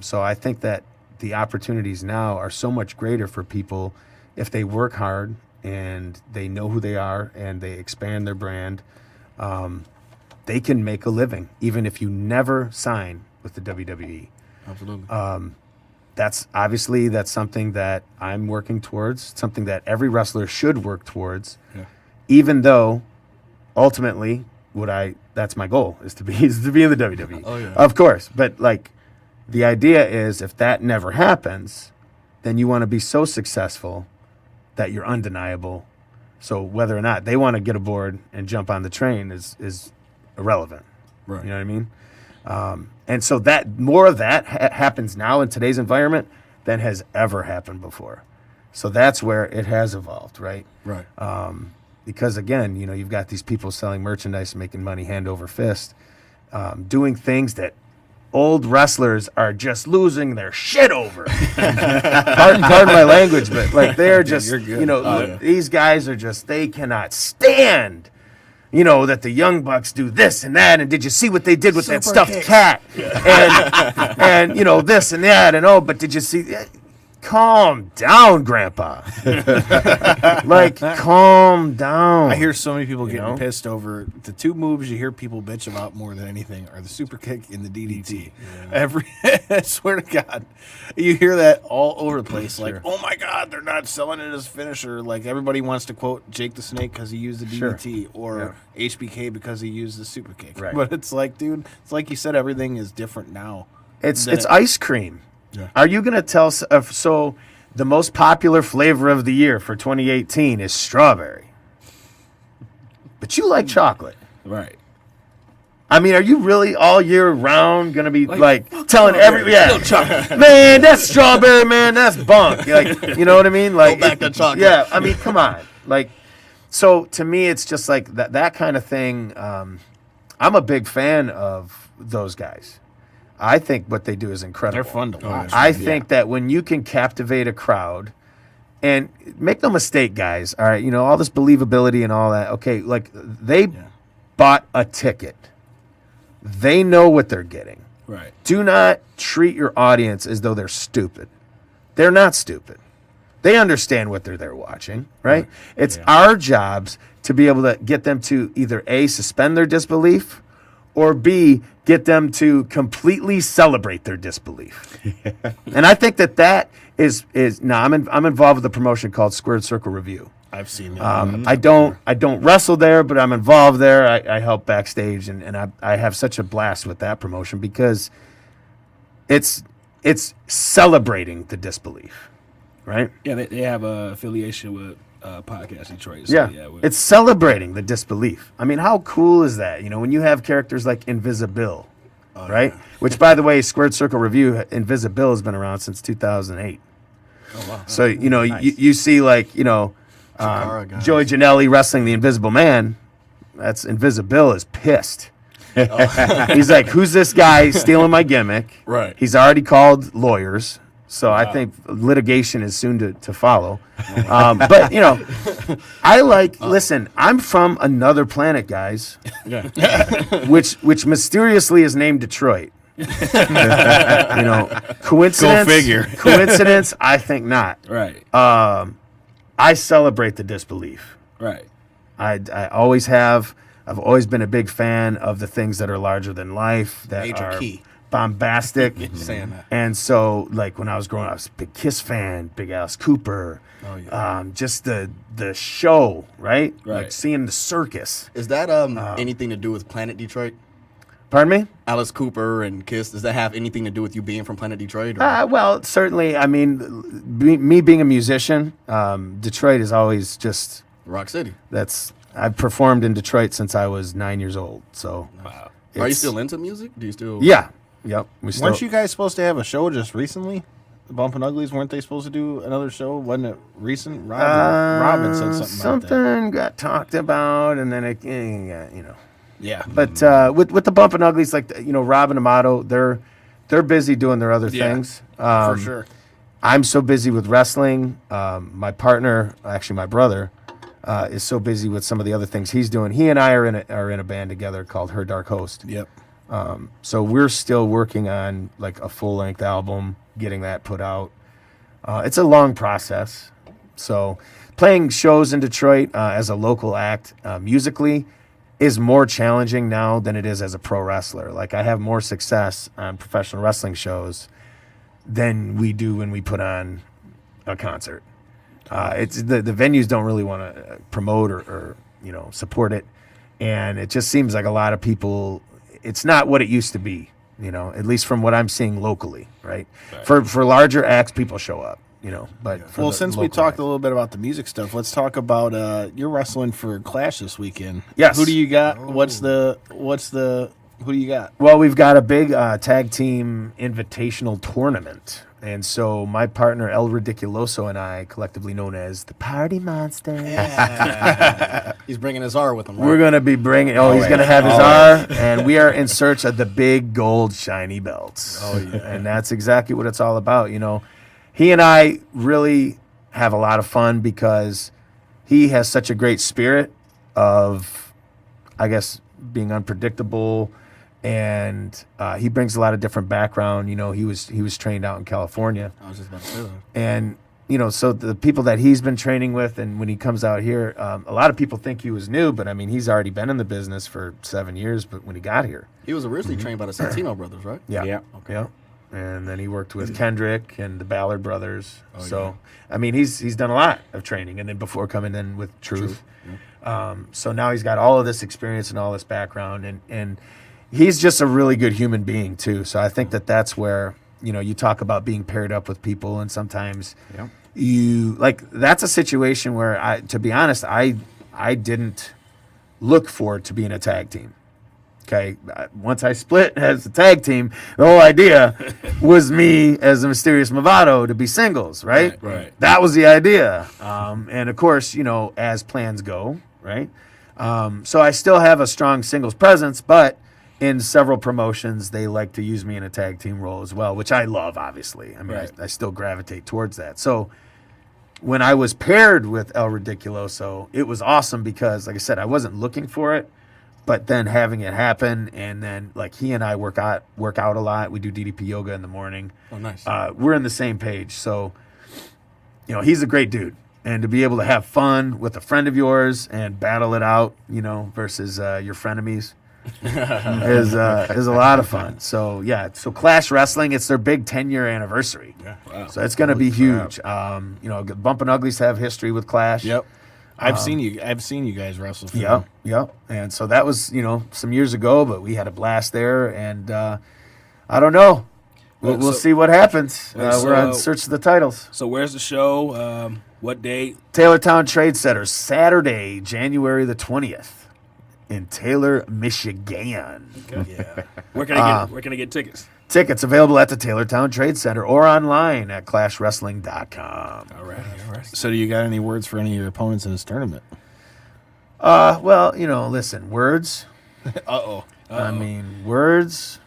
So I think that the opportunities now are so much greater for people if they work hard and they know who they are and they expand their brand. They can make a living, even if you never sign with the WWE. Absolutely. That's something that I'm working towards, something that every wrestler should work towards, even though ultimately that's my goal is to be in the WWE. Oh, yeah. Of course. But like the idea is if that never happens, then you want to be so successful that you're undeniable. So whether or not they want to get aboard and jump on the train is irrelevant. Right. You know what I mean? And so that more of that happens now in today's environment than has ever happened before. So that's where it has evolved, right? Right. Because again, you've got these people selling merchandise, making money hand over fist, doing things that old wrestlers are just losing their shit over. pardon my language, but like they're just, these guys are just, they cannot stand, that the Young Bucks do this and that, and did you see what they did with that stuffed cat? And this and that, and but did you see? Calm down, Grandpa. Calm down. I hear so many people getting pissed over the two moves you hear people bitch about more than anything are the super kick and the DDT. Yeah. I swear to God, you hear that all over the place. Like, oh my God, they're not selling it as finisher. Like everybody wants to quote Jake the Snake because he used the DDT or HBK because he used the super kick. Right. But it's like, dude, it's like you said, everything is different now. It's ice cream. Yeah. Are you going to tell so the most popular flavor of the year for 2018 is strawberry. But you like chocolate. Right. I mean, are you really all year round going to be like telling chocolate. Man, that's strawberry, man, that's bunk. Like, you know what I mean? Like go back to chocolate. Yeah, I mean, come on. Like so to me it's just like that kind of thing. I'm a big fan of those guys. I think what they do is incredible. They're fun to watch. I think that when you can captivate a crowd, and make no mistake, guys, all right, all this believability and all that, okay, like they bought a ticket. They know what they're getting. Right. Do not treat your audience as though they're stupid. They're not stupid. They understand what they're there watching, right? It's our jobs to be able to get them to either A, suspend their disbelief, or B, get them to completely celebrate their disbelief. And I think that is now I'm involved with a promotion called Squared Circle Review. I've seen it. I don't wrestle there, but I'm involved there. I help backstage, and I have such a blast with that promotion because it's celebrating the disbelief, right? Yeah, they have a affiliation with PodcastDetroit. So it's celebrating the disbelief. I mean, how cool is that? When you have characters like Invisible, right? Yeah. Which, by the way, Squared Circle Review, Invisible has been around since 2008. Oh, wow. So, nice. you see, like, Joey Janela wrestling the Invisible Man. That's Invisible is pissed. He's like, who's this guy stealing my gimmick? Right. He's already called lawyers. So I think litigation is soon to follow. But, you know, listen, I'm from another planet, guys, which mysteriously is named Detroit. You know, coincidence? Go figure. Coincidence? I think not. Right. I celebrate the disbelief. Right. I always have. I've always been a big fan of the things that are larger than life, that Major are key. bombastic. Saying that. And so, like, when I was growing up, I was a big Kiss fan, big Alice Cooper. Oh, yeah. Just the show, right? Right. Like seeing the circus. Is that anything to do with Planet Detroit? Pardon me? Alice Cooper and Kiss, does that have anything to do with you being from Planet Detroit? Or? Well, certainly. I mean, me being a musician, Detroit is always just Rock City. I've performed in Detroit since I was 9 years old. So, Wow. Are you still into music? Do you still? Yeah. Yep. Weren't you guys supposed to have a show just recently? The Bump and Uglies, weren't they supposed to do another show? Wasn't it recent? Robin said something about that. got talked about, and then it got, you know. Yeah. But with the Bump and Uglies, like, you know, Rob and Amato, they're busy doing their other things. For sure. I'm so busy with wrestling. My partner, actually my brother, is so busy with some of the other things he's doing. He and I are in a band together called Her Dark Host. Yep. So we're still working on like a full-length album, getting that put out. It's a long process. So playing shows in Detroit as a local act musically is more challenging now than it is as a pro wrestler. Like, I have more success on professional wrestling shows than we do when we put on a concert. It's the venues don't really want to promote or you know, support it, and it just seems like a lot of people. It's not what it used to be, you know. At least from what I'm seeing locally, right? For larger acts, people show up, you know. But Since we talked a little bit about the music stuff, let's talk about you're wrestling for Clash this weekend. Yes. Who do you got? Who do you got? Well, we've got a big tag team invitational tournament. And so my partner, El Ridiculoso, and I, collectively known as the Party Monster. Yeah. He's bringing his R with him, right? We're going to be bringing, he's going to have his R, and we are in search of the big gold shiny belts. Oh, yeah. And that's exactly what it's all about, you know. He and I really have a lot of fun because he has such a great spirit of, I guess, being unpredictable. And he brings a lot of different background. You know, he was trained out in California. I was just about to say that. And, you know, so the people that he's been training with, and when he comes out here, a lot of people think he was new, but I mean, he's already been in the business for 7 years. But when he got here, He was originally trained by the Santino brothers, right? yeah, Yeah. okay, yeah. And then he worked with Kendrick and the Ballard brothers. I mean, he's done a lot of training, and then before coming in with Truth. So now he's got all of this experience and all this background, and he's just a really good human being too. So I think that's where, you know, you talk about being paired up with people, and sometimes you like, that's a situation where to be honest, I didn't look forward to being a tag team. Okay, once I split as a tag team, the whole idea was me as a Mysterious Movado to be singles, right? Right. That was the idea, and of course, you know, as plans go, right? So I still have a strong singles presence, but in several promotions, they like to use me in a tag team role as well, which I love, obviously. I mean, Right. I still gravitate towards that. So when I was paired with El Ridiculoso, it was awesome because, like I said, I wasn't looking for it, but then having it happen, and then, like, he and I work out a lot. We do DDP yoga in the morning. Oh, nice. We're in the same page. So, you know, he's a great dude. And to be able to have fun with a friend of yours and battle it out, you know, versus your frenemies, is a lot of fun. So yeah, so Clash Wrestling, it's their big 10-year anniversary. Yeah. Wow. So it's going to be huge. You know, Bump and Uglies have history with Clash. Yep. I've seen you guys wrestle. For Yep, yep. And so that was, you know, some years ago, but we had a blast there, and I don't know. We'll see what happens. We're on search of the titles. So where's the show? What date? Taylortown Trade Center, Saturday, January the 20th. In Taylor, Michigan. Yeah. Where can I get tickets? Tickets available at the Taylortown Trade Center or online at clashwrestling.com. All right. So, do you got any words for any of your opponents in this tournament? Well, you know, listen, words. Uh-oh. I mean, words.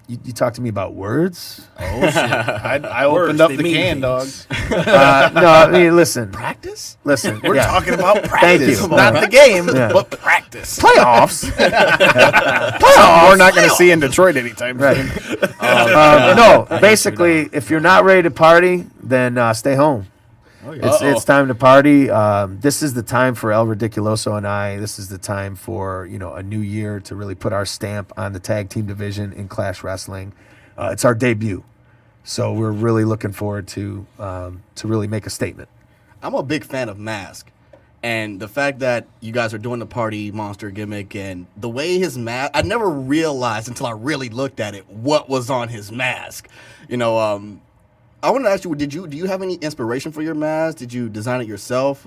You talk to me about words? Oh shit! I Words, opened up they the mean can, dog. things. No, I mean, listen. Practice? Listen. We're yeah. talking about Thank practice, you. not the game, Yeah. but practice. Playoffs. We're not going to see in Detroit anytime soon. Right. No, basically, if you're not ready to party, then stay home. It's time to party. This is the time for El Ridiculoso and I. This is the time for a new year to really put our stamp on the tag team division in Clash Wrestling. It's our debut, so we're really looking forward to really make a statement. I'm a big fan of Mask. And the fact that you guys are doing the party monster gimmick and the way his mask, I never realized until I really looked at it what was on his mask. I want to ask you, do you have any inspiration for your mask? Did you design it yourself?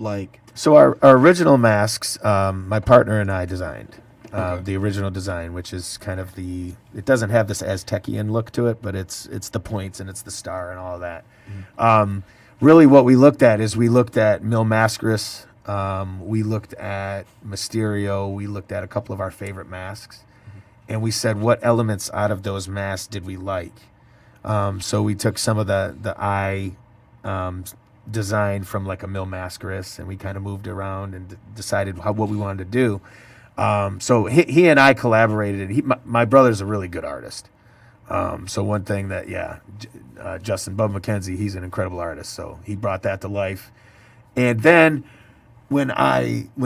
So our original masks, my partner and I designed. The original design, which is kind of it doesn't have this Aztecian look to it, but it's the points and it's the star and all of that. Really what we looked at is we looked at Mil Mascaris, we looked at Mysterio, we looked at a couple of our favorite masks, and we said what elements out of those masks did we like. So we took some of the eye design from like a Mil Mascaris, and we kind of moved around and decided what we wanted to do. So he and I collaborated. My brother's a really good artist. So one thing that, Justin Bub McKenzie, he's an incredible artist. So he brought that to life. And then when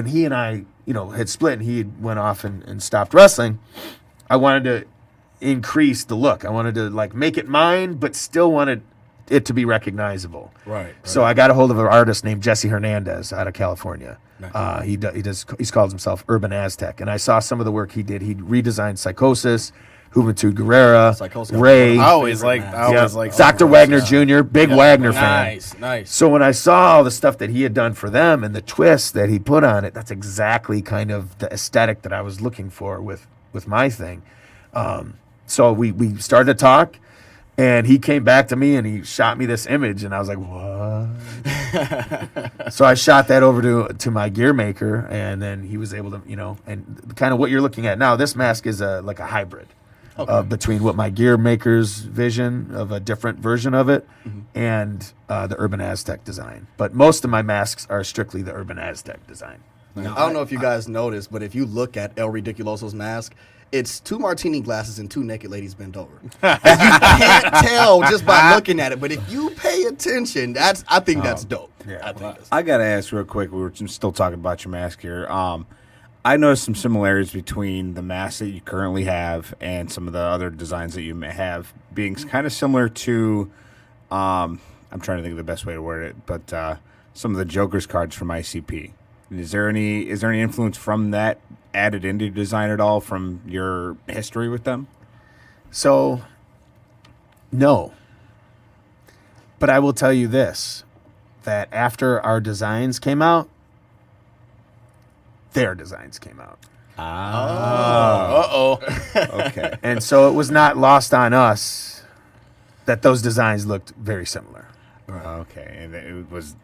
he and I, had split and he went off and stopped wrestling, I wanted to increase the look. I wanted to make it mine, but still wanted it to be recognizable. Right. So I got a hold of an artist named Jesse Hernandez out of California. Nice. He calls himself Urban Aztec, and I saw some of the work he did. He redesigned Psychosis, Juventud Guerrera, Psychosis. Ray, I always like Dr. Wagner Jr., big Wagner fan. Nice. So when I saw all the stuff that he had done for them and the twist that he put on it, that's exactly kind of the aesthetic that I was looking for with my thing. So we started to talk, and he came back to me and he shot me this image, and I was like, what? So I shot that over to my gear maker, and then he was able to, and kind of what you're looking at now, this mask is like a hybrid between what my gear maker's vision of a different version of it and the Urban Aztec design. But most of my masks are strictly the Urban Aztec design. Now, I don't know if you guys noticed, but if you look at El Ridiculoso's mask, it's 2 martini glasses and 2 naked ladies bent over. And you can't tell just by looking at it, but if you pay attention, I think that's dope. I got to ask real quick. We were still talking about your mask here. I noticed some similarities between the mask that you currently have and some of the other designs that you may have being kind of similar to, I'm trying to think of the best way to word it, but some of the Joker's cards from ICP. Is there any influence from that added into your design at all from your history with them? So, no. But I will tell you this, that after our designs came out, their designs came out. Okay. And so it was not lost on us that those designs looked very similar. Okay. And it was...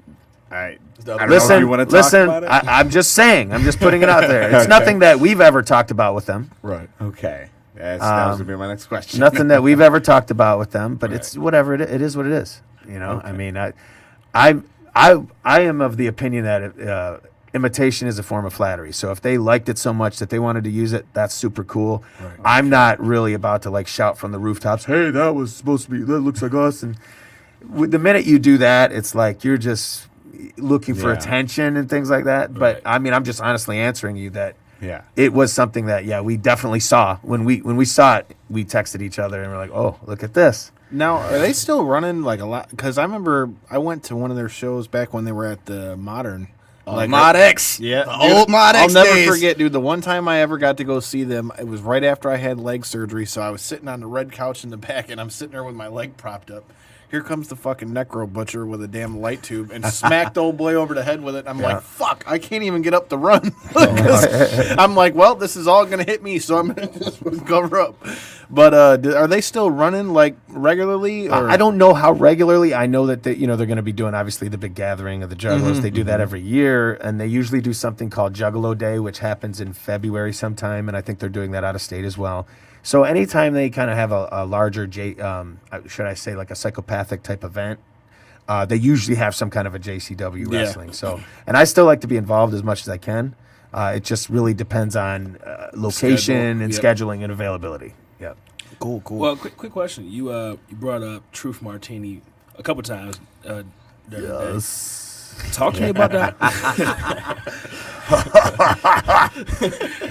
I don't know if Listen, you want to talk about it. I'm just saying. I'm just putting it out there. It's nothing that we've ever talked about with them. Right. Okay. That was going to be my next question. Nothing that we've ever talked about with them, but it's whatever it is what it is. I mean, I am of the opinion that imitation is a form of flattery. So if they liked it so much that they wanted to use it, that's super cool. Right. I'm not really about to shout from the rooftops, "Hey, that was supposed to be. That looks like us." And the minute you do that, it's like you're just looking for attention and things like that. But I mean, I'm just honestly answering you that it was something that we definitely saw. When we saw it, we texted each other and we're like, "Oh, look at this." Now, are they still running a lot? Because I remember I went to one of their shows back when they were at the Modern. Mod X. Yeah. The old Mod X I'll never days. forget, dude, the one time I ever got to go see them, it was right after I had leg surgery, so I was sitting on the red couch in the back, and I'm sitting there with my leg propped up. here comes the fucking necro butcher with a damn light tube and smacked old boy over the head with it. I'm like, fuck, I can't even get up to run. I'm like, well, this is all going to hit me, so I'm going to just cover up. But are they still running like regularly? Or? I don't know how regularly. I know that they're going to be doing obviously the big gathering of the Juggalos. They do that every year, and they usually do something called Juggalo Day, which happens in February sometime, and I think they're doing that out of state as well. So anytime they kind of have a larger, should I say, like a psychopathic type event, they usually have some kind of a JCW wrestling. So, and I still like to be involved as much as I can. It just really depends on location and scheduling and availability. Yeah. Cool. Well, quick question. You brought up Truth Martini a couple times. Yes. Talk to me about that.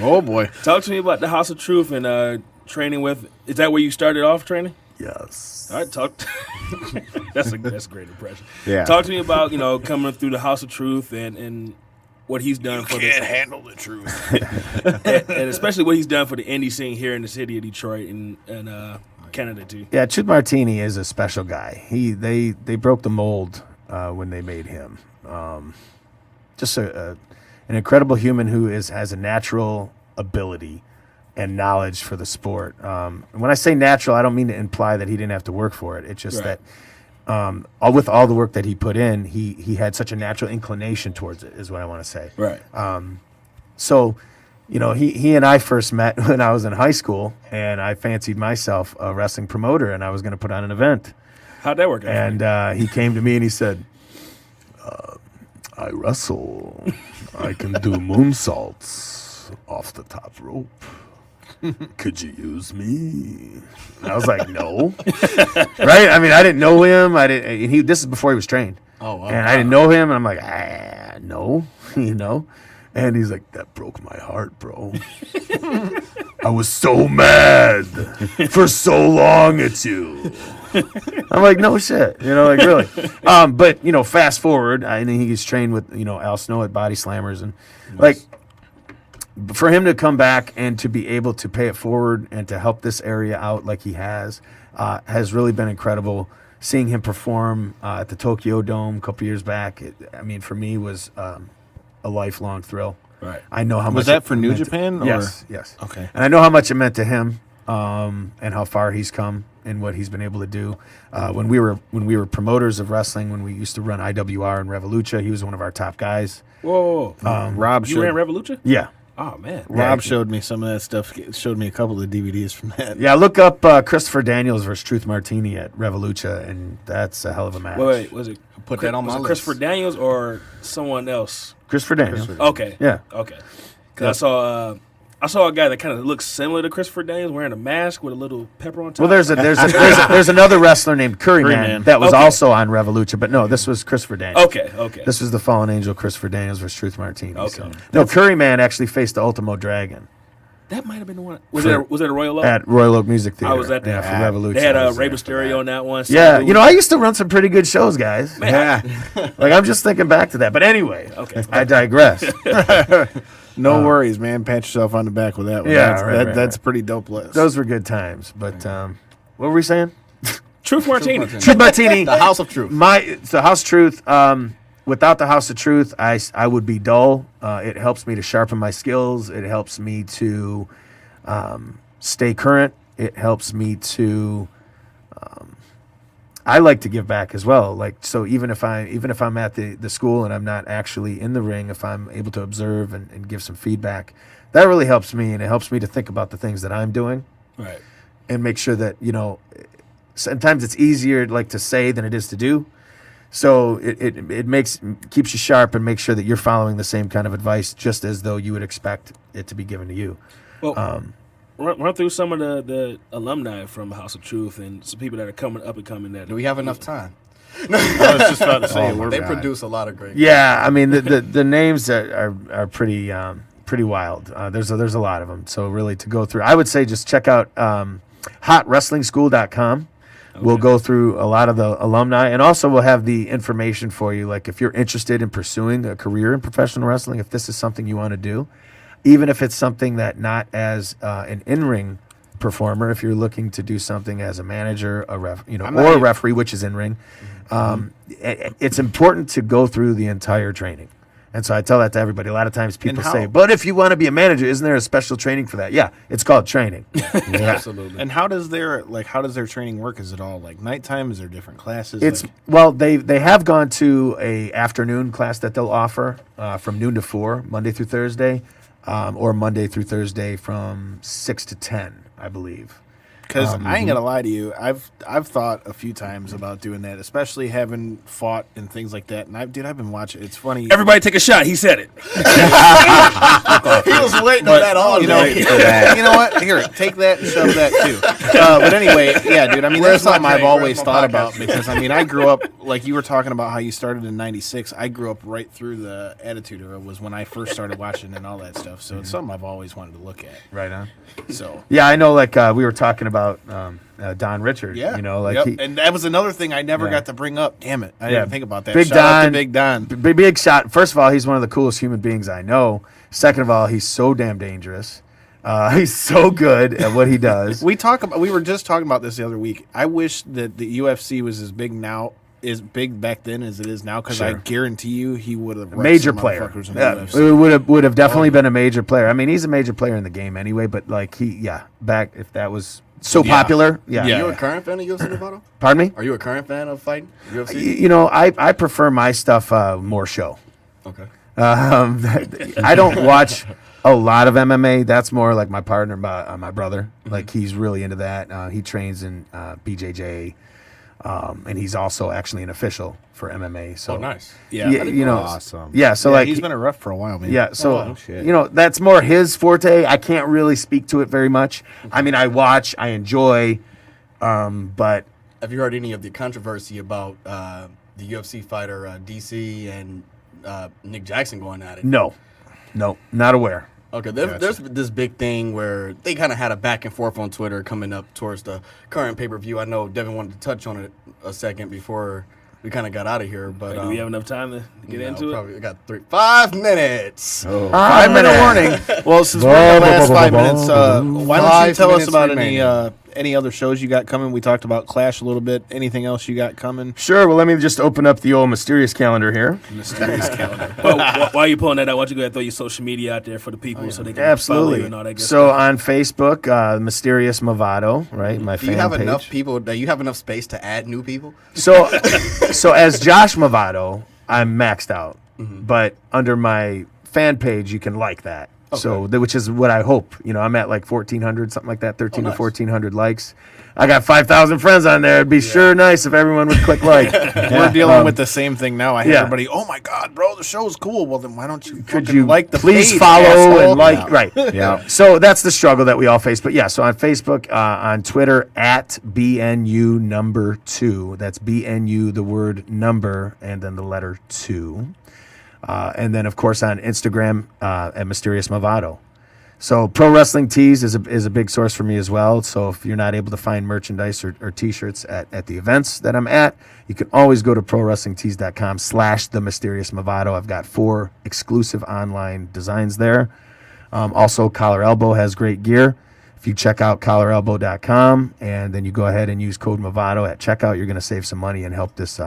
Oh boy. Talk to me about the House of Truth and training with. Is that where you started off training? Yes. All right, that's a great impression. Yeah. Talk to me about coming through the House of Truth and what he's done for Can't handle the truth. and especially what he's done for the indie scene here in the city of Detroit and Canada too. Yeah, Truth Martini is a special guy. They broke the mold when they made him. Just an incredible human who has a natural ability and knowledge for the sport. When I say natural, I don't mean to imply that he didn't have to work for it. It's just that with all the work that he put in, he had such a natural inclination towards it, is what I want to say. Right. So, he and I first met when I was in high school, and I fancied myself a wrestling promoter, and I was going to put on an event. How'd that work out? And he came to me and he said, I wrestle. I can do moonsaults off the top rope. Could you use me? And I was like, no. Right? I mean, I didn't know him. This is before he was trained. Oh, wow. And I didn't know him. And I'm like, no, And he's like, that broke my heart, bro. I was so mad for so long at you. I'm like, no shit, like really. But fast forward, I think he's trained with Al Snow at Body Slammers, and like for him to come back and to be able to pay it forward and to help this area out like he has really been incredible. Seeing him perform at the Tokyo Dome a couple years back, for me was a lifelong thrill. Right. I know how much Was that for New Japan? Yes. Okay. And I know how much it meant to him, and how far he's come and what he's been able to do. When we were promoters of wrestling, when we used to run IWR and Revolution, he was one of our top guys. Whoa. Rob You ran Revolution? Yeah. Oh man. Rob showed me some of that stuff. Showed me a couple of DVDs from that. Yeah, look up Christopher Daniels versus Truth Martini at Revolution, and that's a hell of a match. Wait, was it Put that on my was it list. Christopher Daniels or someone else? Christopher Daniels. Okay. Yeah. Okay. 'Cause I saw a guy that kind of looks similar to Christopher Daniels wearing a mask with a little pepper on top. Well, there's another wrestler named Curryman Curryman. that was Okay. also on Revolution, but no, this was Christopher Daniels. Okay. This was the Fallen Angel Christopher Daniels versus Truth Martini. Okay. So. No, Curryman actually faced the Ultimo Dragon That might have been the one. Was it a Royal Oak? at Royal Oak Music Theater. I was at that. for Revolution. They had I was Rey there for Mysterio that. on that one. Yeah, Sabu. I used to run some pretty good shows, guys. Man, Like I'm just thinking back to that. But anyway, Okay. I digress. No worries, man. Pat yourself on the back with that one. Yeah, That's right. pretty dope list. Those were good times. But what were we saying? Truth Martini. Truth Martini. The House of Truth. It's the House of Truth. Without the House of Truth, I would be dull. It helps me to sharpen my skills. It helps me to stay current. It helps me to. I like to give back as well. Like so, even if I'm at the school and I'm not actually in the ring, if I'm able to observe and give some feedback, that really helps me, and it helps me to think about the things that I'm doing. Right. And make sure that sometimes it's easier like to say than it is to do. So it keeps you sharp and makes sure that you're following the same kind of advice, just as though you would expect it to be given to you. Well, run through some of the alumni from House of Truth and some people that are coming up and coming. That Do we have enough time? I was just about to say, They produce a lot of great. Yeah, I mean the names are pretty wild. There's a lot of them. So really to go through, I would say just check out hotwrestlingschool.com. We'll go through a lot of the alumni, and also we'll have the information for you. Like if you're interested in pursuing a career in professional wrestling, if this is something you want to do, even if it's something that not as an in-ring performer. If you're looking to do something as a manager, a a referee, which is in ring, it's important to go through the entire training. And so I tell that to everybody. A lot of times people say, but if you want to be a manager, isn't there a special training for that? Yeah, it's called training. Absolutely. And how does their training work? Is it all like nighttime? Is there different classes? They have gone to a afternoon class that they'll offer from noon to 4, Monday through Thursday, or Monday through Thursday from 6 to 10, I believe. Because I ain't gonna lie to you, I've thought a few times about doing that, especially having fought and things like that. And I've been watching. It's funny. Everybody take a shot. He said it. He was waiting on that all day. You know what? Here, take that and shove that too. But anyway, yeah, dude. I mean, that's something I've always thought about because I mean, I grew up like you were talking about how you started in '96. I grew up right through the Attitude Era was when I first started watching and all that stuff. So it's something I've always wanted to look at. Right on. So yeah, I know. Like we were talking about Don Richard. Yeah, you know, like and that was another thing I never got to bring up. Damn it, I didn't think about that. Big Shout out to Don, Big Don. Big shot. First of all, he's one of the coolest human beings I know. Second of all, he's so damn dangerous. He's so good at what he does. We were just talking about this the other week. I wish that the UFC was as big back then as it is now because I guarantee you he would have major player. Would have definitely been a major player. I mean, he's a major player in the game anyway. But like back if that was so popular. Yeah. Are you a current fan of UFC, Nevada? Pardon me? Are you a current fan of fighting UFC? You know, I prefer my stuff more show. Okay. I don't watch a lot of MMA. That's more like my partner, my brother. Like he's really into that. He trains in BJJ, and he's also actually an official for MMA. So nice. Yeah, you know, awesome. Yeah, so like he's been a ref for a while, man. Yeah, so you know that's more his forte. I can't really speak to it very much. I mean, I watch, I enjoy, but have you heard any of the controversy about the UFC fighter DC and Nick Jackson going at it? No, not aware. Okay, there's this big thing where they kind of had a back and forth on Twitter coming up towards the current pay-per-view. I know Devin wanted to touch on it a second before we kind of got out of here, but do we have enough time to get into it? We got 5 minutes. 5 minute warning. Well, since we're in the last 5 minutes, why don't you tell us about any other shows you got coming? We talked about Clash a little bit. Anything else you got coming? Sure. Well, let me just open up the old mysterious calendar here. Mysterious calendar. Well, while you're pulling that out, why don't you go ahead and throw your social media out there for the people so they can follow you and all that good so stuff. On Facebook, Mysterious Movado, right? My fan page. Do you have enough people? Do you have enough space to add new people? So as Josh Movado, I'm maxed out, but under my fan page, you can like that. Okay. So, which is what I hope. You know, I'm at like 1,400, something like that, 13 to 1,400 likes. I got 5,000 friends on there. It'd be sure nice if everyone would click like. We're dealing with the same thing now. I hear everybody, oh my God, bro, the show's cool. Well, then why don't you like the please page, follow asshole? and like, right. Yeah. So that's the struggle that we all face. But yeah, so on Facebook, on Twitter, at BNU number 2. That's BNU, the word number, and then the letter 2. And then, of course, on Instagram at Mysterious Movado. So Pro Wrestling Tees is a big source for me as well. So if you're not able to find merchandise or T-shirts at the events that I'm at, you can always go to ProWrestlingTees.com/The Mysterious Movado. I've got 4 exclusive online designs there. Also, Collar Elbow has great gear. If you check out collarelbow.com and then you go ahead and use code Movado at checkout, you're going to save some money and help this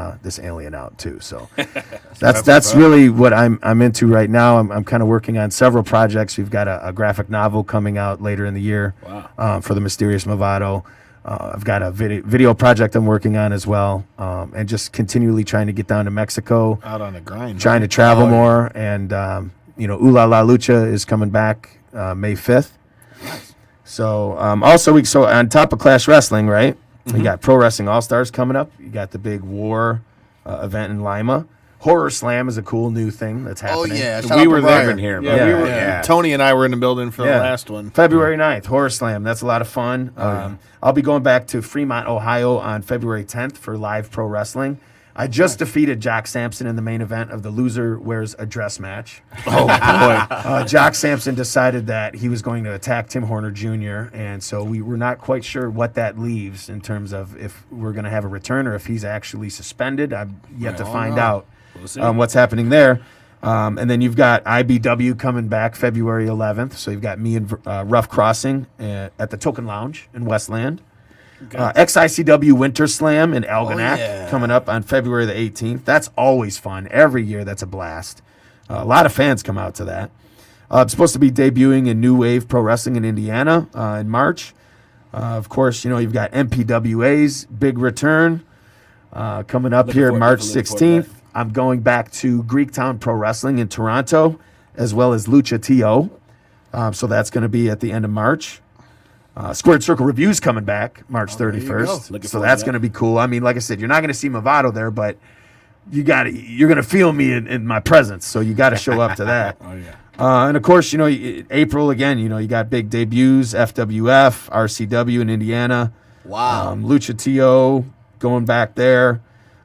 alien out too. So that's really what I'm into right now. I'm kind of working on several projects. We've got a graphic novel coming out later in the year for the Mysterious Movado. I've got a video project I'm working on as well, and just continually trying to get down to Mexico. Out on the grind. Trying to travel more, and Ooh La La Lucha is coming back May 5th. So so on top of Clash Wrestling, right? We got Pro Wrestling All Stars coming up. You got the big War event in Lima. Horror Slam is a cool new thing that's happening. Oh yeah, we were there here. Yeah, Tony and I were in the building for the last one. February 9th, Horror Slam. That's a lot of fun. I'll be going back to Fremont, Ohio on February 10th for live pro wrestling. I just defeated Jock Sampson in the main event of the Loser Wears a Dress match. Oh, boy. Jock Sampson decided that he was going to attack Tim Horner Jr., and so we were not quite sure what that leaves in terms of if we're going to have a return or if he's actually suspended. I've yet to find out what's happening there. And then you've got IBW coming back February 11th. So you've got me and Rough Crossing at the Token Lounge in Westland. XICW Winter Slam in Algonac coming up on February the 18th. That's always fun. Every year, that's a blast. A lot of fans come out to that. It's supposed to be debuting in New Wave Pro Wrestling in Indiana in March. Of course, you've got MPWA's big return coming up here March 16th. I'm going back to Greektown Pro Wrestling in Toronto, as well as Lucha TO. So that's going to be at the end of March. Squared Circle Review's coming back March 31st. So that's going to be cool. I mean, like I said, you're not going to see Movado there, but you're going to feel me in my presence. So you got to show up to that. And of course, April again, you got big debuts, FWF, RCW in Indiana. Wow. Lucha TO going back there.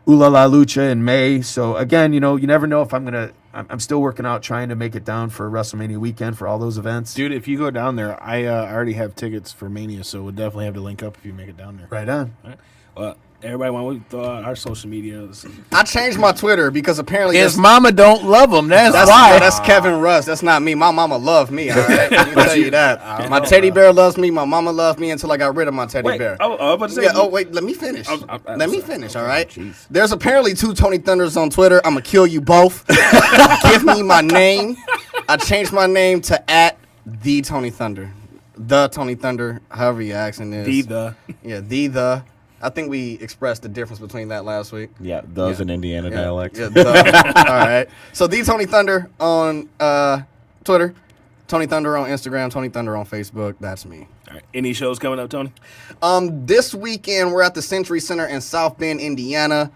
Ooh La La Lucha in May. So again, you never know if I'm still working out trying to make it down for WrestleMania weekend for all those events. Dude, if you go down there, I already have tickets for Mania, so we'll definitely have to link up if you make it down there. Right on. All right. Well, everybody, why don't we throw out our social medias? I changed my Twitter because apparently His mama don't love him. That's why. No, that's Kevin Russ. That's not me. My mama loved me. All right, let me tell you that. My teddy bear loves me. My mama loved me until I got rid of my teddy bear. I was about to say. Yeah. Oh wait, let me finish. Let me sorry. finish. All right. There's apparently 2 Tony Thunders on Twitter. I'm gonna kill you both. Give me my name. I changed my name to @the Tony Thunder, the Tony Thunder. However your accent is. The. I think we expressed the difference between that last week. Yeah, those in Indiana dialect. Yeah, all right. So the Tony Thunder on Twitter, Tony Thunder on Instagram, Tony Thunder on Facebook. That's me. All right. Any shows coming up, Tony? This weekend we're at the Century Center in South Bend, Indiana.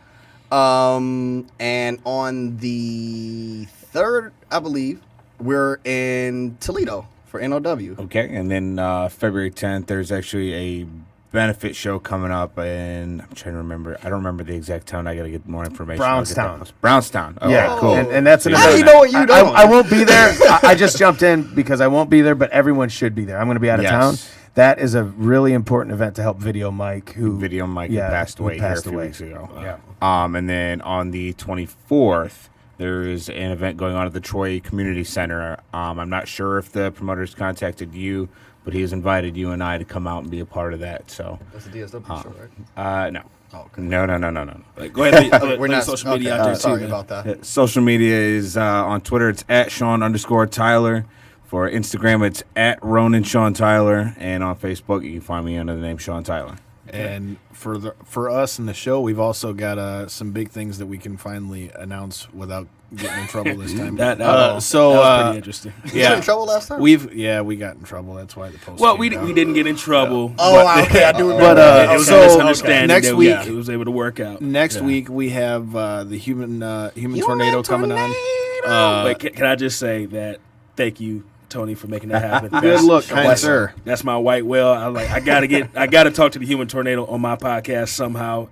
And on the 3rd, I believe, we're in Toledo for NOW. Okay, and then February 10th, there's actually a benefit show coming up, and I'm trying to remember. I don't remember the exact town. I got to get more information. Brownstown. Oh, yeah, cool. And that's an How event. you know what you doing? I won't be there. I just jumped in because I won't be there, but everyone should be there. I'm going to be out of town. That is a really important event to help Video Mike, who passed away here a few weeks ago. Yeah. And then on the 24th, there is an event going on at the Troy Community Center. I'm not sure if the promoters contacted you, but he has invited you and I to come out and be a part of that. So That's the DSW show, right? no. Oh, okay. No. Go ahead. We're not social media out there too. Sorry man. about that. Social media is on Twitter. It's @Sean_Tyler. For Instagram, it's @RonanSeanTyler. And on Facebook, you can find me under the name Sean Tyler. And for us in the show, we've also got some big things that we can finally announce without getting in trouble this time. That was pretty interesting. You got in trouble last time? we got in trouble. That's why the post. Well, came we out. didn't get in trouble. Okay, I do remember. But It was so a misunderstanding. next that week, it was able to work out. next week we have the human tornado coming on. But can I just say that? Thank you, Tony, for making that happen. Good look, kind sir. That's my white whale. I gotta talk to the Human Tornado on my podcast somehow.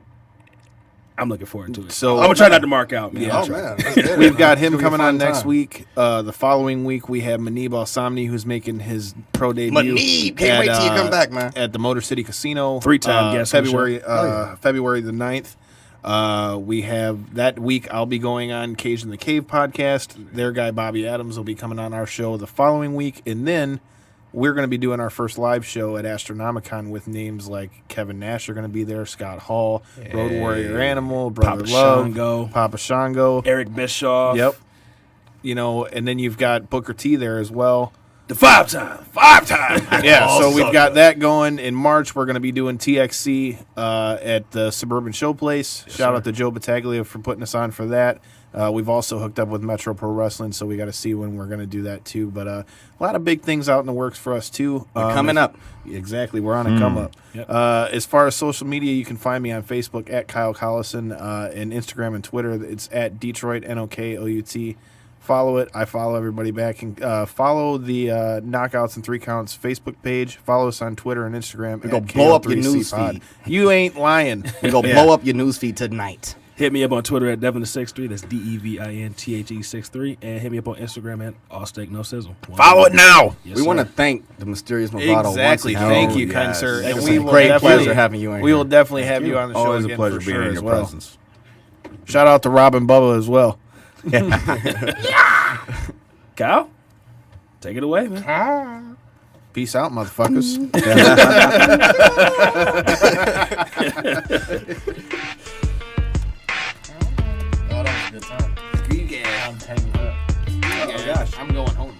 I'm looking forward to it. So I'm gonna try not to mark out, man. Yeah. Oh man, that's good. We've got him It's gonna be a coming fun on next time. week. The following week, we have Manib Al-Samni, who's making his pro debut. Manib, can't wait till you come back, man. At the Motor City Casino. 3-time guest on the February, February the 9th. We have that week, I'll be going on Cage in the Cave podcast. Their guy, Bobby Adams, will be coming on our show the following week. And then we're going to be doing our first live show at Astronomicon with names like Kevin Nash are going to be there, Scott Hall, Road Warrior Animal, Brother Papa Love, Shango. Papa Shango. Eric Bischoff. Yep. And then you've got Booker T there as well. The 5-time. Yeah, so we've got that going. In March, we're going to be doing TXC at the Suburban Showplace. Shout out to Joe Battaglia for putting us on for that. We've also hooked up with Metro Pro Wrestling, so we got to see when we're going to do that too. But a lot of big things out in the works for us too. Coming up. Exactly, we're on a come up. Yep. As far as social media, you can find me on Facebook @Kyle Collison, and Instagram and Twitter. It's @Detroit NOKOUT. Follow it. I follow everybody back. And follow the Knockouts and 3 Counts Facebook page. Follow us on Twitter and Instagram. We're going to blow up your KO3C news Pod. feed. You ain't lying. We're going to blow up your news feed tonight. Hit me up on Twitter at Devin63. That's DEVINTHE63. And hit me up on Instagram at Allsteak No Sizzle. Follow it now. Yes, We want to sir. thank the mysterious Movado Exactly. once again. Thank you, yes. kind sir. It And was we a will great definitely- pleasure having you in We here. will definitely have you on the show Always a again pleasure for being sure in as your well. presence. Shout out to Rob and Bubba as well. Kyle, take it away, man. Peace out, motherfuckers. Oh, that was a good time. I'm hanging up. Oh, gosh. I'm going home.